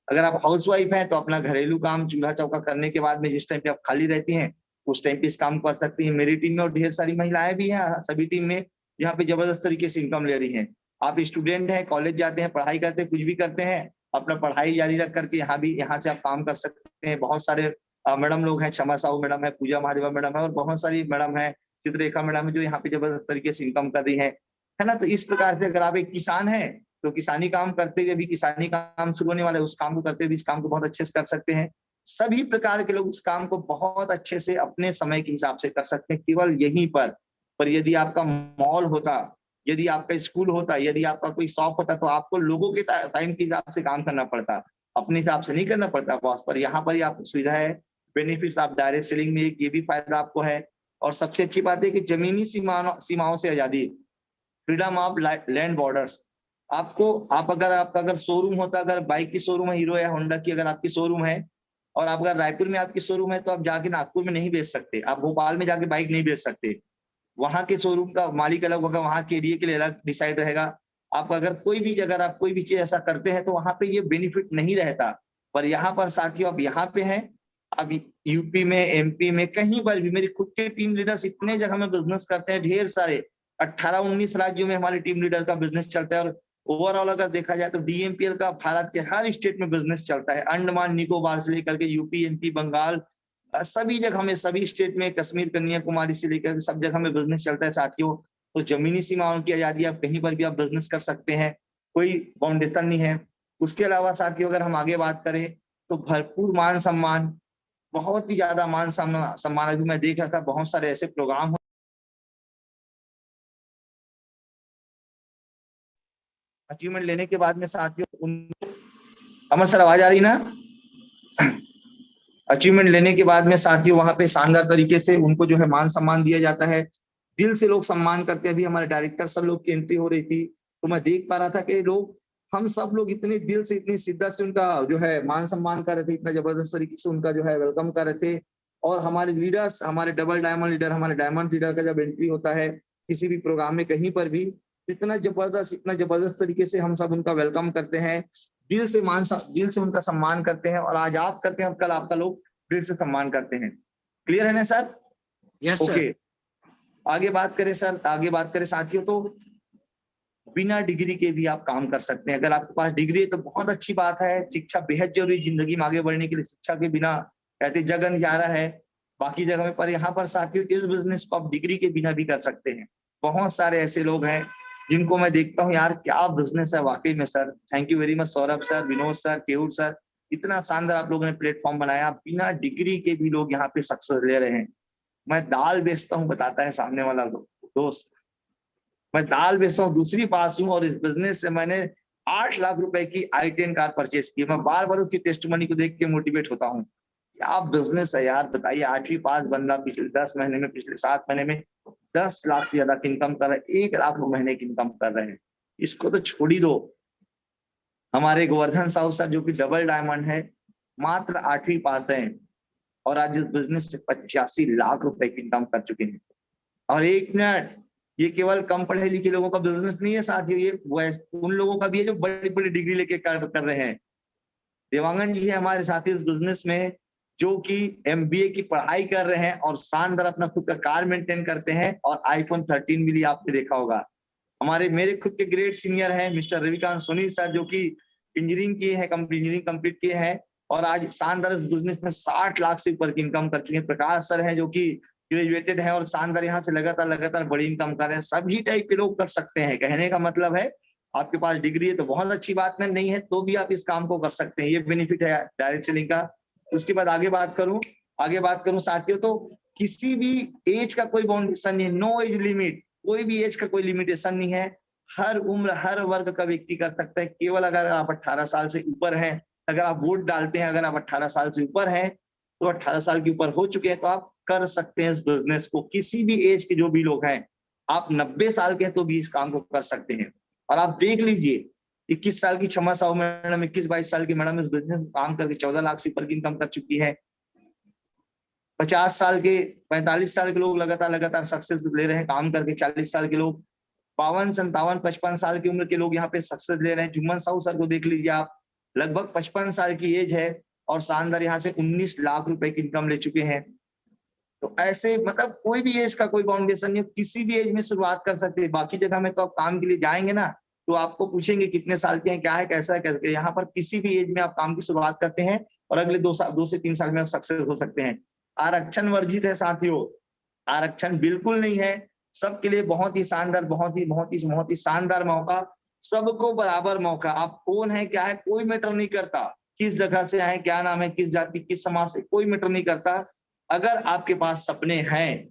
अगर आप हाउस वाइफ हैं तो अपना घरेलू काम चूल्हा चौका करने के बाद में जिस टाइम पे आप खाली रहती हैं उस टाइम पे इस काम कर सकती हैं। मेरी टीम में और ढेर सारी महिलाएं भी हैं, सभी टीम में यहाँ पे जबरदस्त तरीके से इनकम ले रही हैं। आप स्टूडेंट हैं, कॉलेज जाते हैं, पढ़ाई करते हैं, कुछ भी करते हैं, अपना पढ़ाई जारी रख करके यहाँ से आप काम कर सकते हैं। बहुत सारे मैडम लोग हैं, क्षमा साहू मैडम है, पूजा महादेवा मैडम है, और बहुत सारी मैडम है, चित्ररेखा मैडम है, जो यहाँ पे जबरदस्त तरीके से इनकम कर रही है ना। तो इस प्रकार से अगर आप एक किसान है तो किसानी काम करते हुए भी, किसानी काम शुरू होने वाला है उस काम को करते हुए भी इस काम को बहुत अच्छे से कर सकते हैं। सभी प्रकार के लोग इस काम को बहुत अच्छे से अपने समय के हिसाब से कर सकते हैं, केवल यहीं पर यदि आपका मॉल होता, यदि आपका स्कूल होता, यदि आपका कोई शॉप होता, तो आपको लोगों के टाइम के हिसाब से काम करना पड़ता, अपने हिसाब से नहीं करना पड़ता बॉस। पर यहाँ पर ही आपको सुविधा है, बेनिफिट्स, आप डायरेक्ट सेलिंग में एक ये भी फायदा आपको है। और सबसे अच्छी बात है कि जमीनी सीमाओं से आजादी, फ्रीडम ऑफ लैंड बॉर्डर्स। आपका अगर शोरूम होता, अगर बाइक की शोरूम है हीरो या होंडा की, अगर आपकी शोरूम है और आप अगर रायपुर में आपकी शोरूम है, तो आप जाके नागपुर में नहीं बेच सकते, आप भोपाल में जाके बाइक नहीं बेच सकते। वहां के शोरूम का मालिक अलग होगा, वहां के एरिया के लिए अलग डिसाइड रहेगा। आप अगर कोई भी जगह आप कोई भी चीज ऐसा करते हैं तो वहां पे ये बेनिफिट नहीं रहता। पर यहाँ पर साथियों आप यहाँ पे हैं, अब यूपी में, एमपी में, कहीं पर भी मेरे खुद के टीम लीडर्स इतने जगह में बिजनेस करते हैं, ढेर सारे 18-19 राज्यों में हमारे टीम लीडर का बिजनेस चलता है। और ओवरऑल अगर देखा जाए तो डीएमपीएल का भारत के हर स्टेट में बिजनेस चलता है, अंडमान निकोबार से लेकर के यूपी, एमपी, बंगाल, सभी जगह में, सभी स्टेट में, कश्मीर, कन्याकुमारी से लेकर सब जगह में बिजनेस चलता है साथियों। तो जमीनी सीमाओं की आजादी, आप कहीं पर भी आप बिजनेस कर सकते हैं, कोई बाउंडेशन नहीं है। उसके अलावा साथियों अगर हम आगे बात करें तो भरपूर मान सम्मान, बहुत ही ज्यादा मान सम्मान अभी मैं देख रहा था, बहुत सारे ऐसे प्रोग्राम अचीवमेंट लेने के बाद में साथियों अमर सर आवाज आ रही ना? अचीवमेंट लेने के बाद में साथियों वहां पे शानदार तरीके से उनको जो है मान सम्मान दिया जाता है, दिल से लोग सम्मान करते हैं। अभी हमारे डायरेक्टर सब लोग की एंट्री हो रही थी तो मैं देख पा रहा था कि लोग, हम सब लोग इतने दिल से, इतनी शिद्दत से उनका जो है मान सम्मान कर रहे थे, इतना जबरदस्त तरीके से उनका जो है वेलकम कर रहे थे। और हमारे लीडर्स, हमारे डबल डायमंड लीडर, हमारे डायमंड लीडर का जब एंट्री होता है किसी भी प्रोग्राम में कहीं पर भी, इतना जबरदस्त तरीके से हम सब उनका वेलकम करते हैं, दिल से उनका सम्मान करते हैं। और आज आप करते हैं, कल आपका लोग दिल से सम्मान करते हैं। क्लियर है ना सर? Yes sir. ओके, आगे बात करें सर, आगे बात करें साथियों तो बिना डिग्री के भी आप काम कर सकते हैं। अगर आपके पास डिग्री है तो बहुत अच्छी बात है, शिक्षा बेहद जरूरी, जिंदगी में आगे बढ़ने के लिए शिक्षा के बिना कहते जग अंधियारा है बाकी जगह में, पर यहाँ पर साथियों इस बिजनेस को आप डिग्री के बिना भी कर सकते हैं। बहुत सारे ऐसे लोग हैं जिनको मैं देखता हूँ, यार क्या बिजनेस है वाकई में sir. Thank you very much Saurabh sir, Vinod sir, Kevat sir, इतना शानदार आप लोगों ने प्लेटफॉर्म बनाया, बिना डिग्री के भी लोग यहाँ पे सक्सेस ले रहे हैं। मैं दाल बेचता हूँ, बताता है सामने वाला दोस्त, मैं दाल बेचता हूँ, दूसरी पास हूँ, और इस बिजनेस से मैंने 8 लाख रुपए की i10 कार परचेज की। मैं बार बार उसकी टेस्टमनी को देख के मोटिवेट होता हूँ। क्या बिजनेस है यार, बताइए। 8वीं पास बंदा पिछले 10 महीने में, पिछले 7 महीने में 10 लाख से ज्यादा की इनकम कर रहे हैं, 1 लाख महीने की इनकम कर रहे हैं। इसको तो छोड़ ही दो। हमारे गोवर्धन साहू सर जो कि डबल डायमंड है, मात्र 8वीं पास है और आज इस बिजनेस से 85 लाख रुपए की इनकम कर चुके हैं। और 1 मिनट, ये केवल कम पढ़े लिखे लोगों का बिजनेस नहीं है साथियों, ये उन लोगों का भी है जो बड़ी बड़ी डिग्री लेके कर रहे हैं। देवांगन जी है हमारे साथी इस बिजनेस में, जो कि एमबीए की पढ़ाई कर रहे हैं और शानदार अपना खुद का कार मेंटेन करते हैं, और आईफोन 13 भी आपने देखा होगा। हमारे मेरे खुद के ग्रेट सीनियर हैं मिस्टर रविकांत सोनी सर, जो कि इंजीनियरिंग किए हैं, इंजीनियरिंग कंप्लीट किए हैं और आज शानदार इस बिजनेस में 60 लाख से ऊपर की इनकम कर चुके हैं। प्रकाश सर हैं जो कि ग्रेजुएटेड है और शानदार यहाँ से लगातार बड़ी इनकम कर रहे हैं। सभी टाइप के लोग कर सकते हैं। कहने का मतलब है आपके पास डिग्री है तो बहुत अच्छी बात नहीं है तो भी आप इस काम को कर सकते हैं, ये बेनिफिट है डायरेक्ट सेलिंग का। उसके बाद आगे बात करूं साथियों तो किसी भी एज का कोई बाउंडेशन नहीं है, नो एज लिमिट, कोई भी एज का कोई लिमिटेशन नहीं है। हर उम्र हर वर्ग का व्यक्ति कर सकता है। केवल अगर आप 18 साल से ऊपर हैं, अगर आप वोट डालते हैं, अगर आप 18 साल से ऊपर हैं तो 18 साल के ऊपर हो चुके हैं तो आप कर सकते हैं इस बिजनेस को। किसी भी एज के जो भी लोग हैं, आप 90 साल के हैं तो भी इस काम को कर सकते हैं। और आप देख लीजिए 21 साल की क्षमा साहू मैडम, 21-22 साल की मैडम इस बिजनेस में काम करके 14 लाख से ऊपर की इनकम कर चुकी है। 50 साल के 45 साल के लोग लगातार सक्सेस ले रहे हैं काम करके। 40 साल के लोग, 52, 57, 55 साल की उम्र के लोग यहाँ पे सक्सेस ले रहे हैं। जुम्मन साहू सर को देख लीजिए आप, लगभग 55 साल की एज है और शानदार यहाँ से 19 लाख रुपए की इनकम ले चुके हैं। तो ऐसे मतलब कोई भी एज का कोई बाउंडेशन नहीं, किसी भी एज में शुरुआत कर सकते हैं। बाकी जगह में तो आप काम के लिए जाएंगे ना तो आपको पूछेंगे कितने साल के हैं, क्या है, कैसा है, कैसे। यहाँ पर किसी भी एज में आप काम की शुरुआत करते हैं और अगले 2 से 3 साल में आप सक्सेस हो सकते हैं। आरक्षण वर्जित है साथियों, आरक्षण बिल्कुल नहीं है। सबके लिए बहुत ही शानदार, बहुत ही शानदार मौका, सबको बराबर मौका। आप कौन है, क्या है, कोई मैटर नहीं करता। किस जगह से आए, क्या नाम है, किस जाति, किस समाज से, कोई मैटर नहीं करता। अगर आपके पास सपने हैं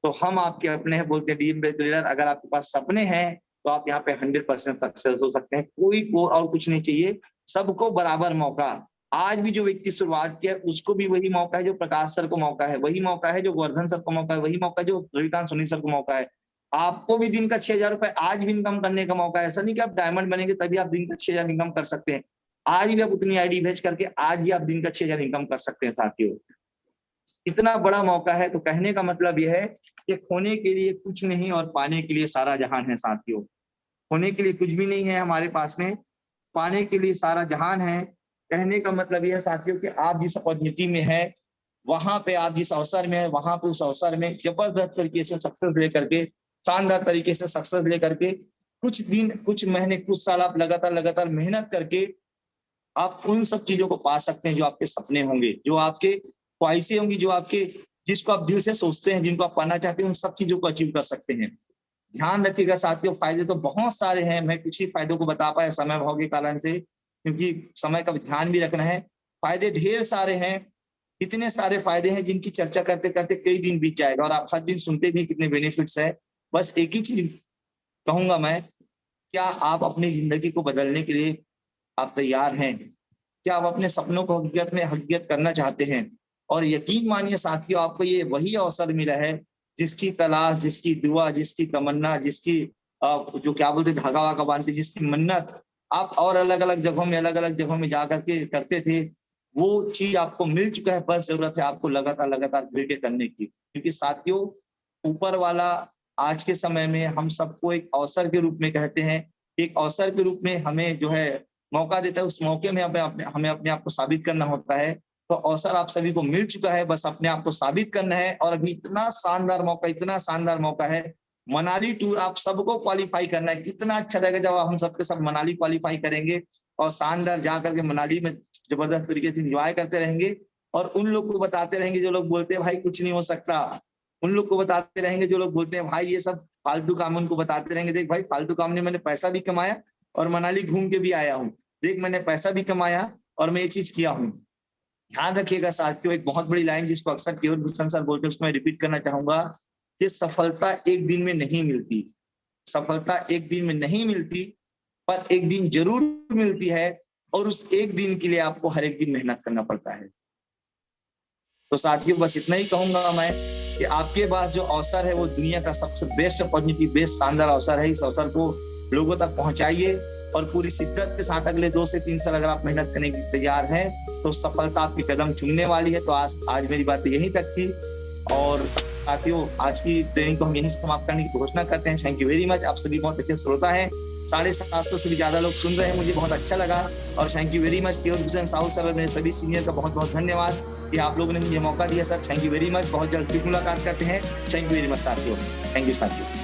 तो हम आपके अपने हैं, बोलते हैं डीएम लीडर। अगर आपके पास सपने हैं तो आप यहाँ पे 100% सक्सेस हो सकते हैं। कोई को और कुछ नहीं चाहिए, सबको बराबर मौका। आज भी जो व्यक्ति शुरुआत किया उसको भी वही मौका है जो प्रकाश सर को मौका है, वही मौका है जो गोवर्धन सर को मौका है, वही मौका जो रविकांत सोनी सर को मौका है। आपको भी दिन का 6,000 रुपए आज भी इनकम करने का मौका है। ऐसा नहीं कि आप डायमंड बनेंगे तभी आप दिन का 6,000 इनकम कर सकते हैं। आज भी आप उतनी आईडी भेज करके आज भी आप दिन का 6,000 इनकम कर सकते हैं साथियों। इतना बड़ा मौका है। तो कहने का मतलब यह है कि खोने के लिए कुछ नहीं और पाने के लिए सारा जहान है साथियों। खोने के लिए कुछ भी नहीं है हमारे पास में, पाने के लिए सारा जहान है। कहने का मतलब यह है साथियों कि आप जिस अपॉर्चुनिटी में है, वहां पे आप जिस अवसर में है, वहां पे उस अवसर में जबरदस्त तरीके से सक्सेस लेकर के, शानदार तरीके से सक्सेस लेकर के, कुछ दिन, कुछ महीने, कुछ साल आप लगातार मेहनत करके आप उन सब चीजों को पा सकते हैं जो आपके सपने होंगे, जो आपके ख्वाहिशें होंगी, जो आपके, जिसको आप दिल से सोचते हैं, जिनको आप पाना चाहते हैं, उन सब चीजों को अचीव कर सकते हैं। ध्यान रखिएगा साथियों, फायदे तो बहुत सारे हैं, मैं कुछ ही फायदों को बता पाया समय अभाव के कारण से, क्योंकि समय का ध्यान भी रखना है। फायदे ढेर सारे हैं, इतने सारे फायदे हैं जिनकी चर्चा करते करते कई दिन बीत जाएगा और आप हर दिन सुनते भी कितने बेनिफिट्स है। बस एक ही चीज कहूंगा मैं, क्या आप अपनी जिंदगी को बदलने के लिए आप तैयार हैं? क्या आप अपने सपनों को हकीकत करना चाहते हैं? और यकीन मानिए साथियों, आपको ये वही अवसर मिला है जिसकी तलाश, जिसकी दुआ, जिसकी तमन्ना, जिसकी जो क्या बोलते धागा वागा बांधते, जिसकी मन्नत आप और अलग अलग जगहों में जा करके करते थे, वो चीज आपको मिल चुका है। बस जरूरत है आपको लगातार धीरे करने की, क्योंकि साथियों ऊपर वाला आज के समय में हम सबको एक अवसर के रूप में कहते हैं, एक अवसर के रूप में हमें जो है मौका देता है। उस मौके में हमें अपने आप को साबित करना होता है। तो अवसर आप सभी को मिल चुका है, बस अपने आप को साबित करना है। और अभी इतना शानदार मौका है, मनाली टूर आप सबको क्वालिफाई करना है। इतना अच्छा रहेगा जब हम सबके सब मनाली क्वालिफाई करेंगे और शानदार जा करके मनाली में जबरदस्त तरीके से एंजॉय करते रहेंगे। और उन लोग को बताते रहेंगे जो लोग बोलते हैं भाई कुछ नहीं हो सकता, उन लोग को बताते रहेंगे जो लोग बोलते हैं भाई ये सब फालतू काम, उनको बताते रहेंगे देख भाई फालतू काम नहीं, मैंने पैसा भी कमाया और मनाली घूम के भी आया हूँ, देख मैंने पैसा भी कमाया और मैं ये चीज किया हूँ। ध्यान रखिएगा साथियों, एक बहुत बड़ी लाइन जिसको अक्सर केवल भूषण सर बोलते हैं, उसको मैं रिपीट करना चाहूंगा कि सफलता एक दिन में नहीं मिलती, सफलता एक दिन में नहीं मिलती, पर एक दिन जरूर मिलती है। और उस एक दिन के लिए आपको हर एक दिन मेहनत करना पड़ता है। तो साथियों बस इतना ही कहूंगा मैं कि आपके पास जो अवसर है वो दुनिया का सबसे बेस्ट अपॉर्चुनिटी, बेस्ट शानदार अवसर है। इस अवसर को लोगों तक पहुंचाइए और पूरी शिद्दत के साथ अगले 2 से 3 साल अगर आप मेहनत करने के लिए तैयार हैं तो सफलता आपके कदम चूमने वाली है। तो आज मेरी बात यही तक थी और साथियों आज की ट्रेनिंग को हम यहीं समाप्त करने की घोषणा करते हैं। Thank you very much. आप सभी बहुत अच्छे श्रोता हैं, 750 से भी ज्यादा लोग सुन रहे हैं, मुझे बहुत अच्छा लगा। और थैंक यू वेरी मच केवल भूषण साहू सर, मेरे सभी सीनियर का बहुत बहुत धन्यवाद कि आप लोगों ने मुझे मौका दिया sir. Thank you very much. बहुत जल्द फिर मुलाकात करते हैं। थैंक यू वेरी मच साथियों। थैंक यू साथियों।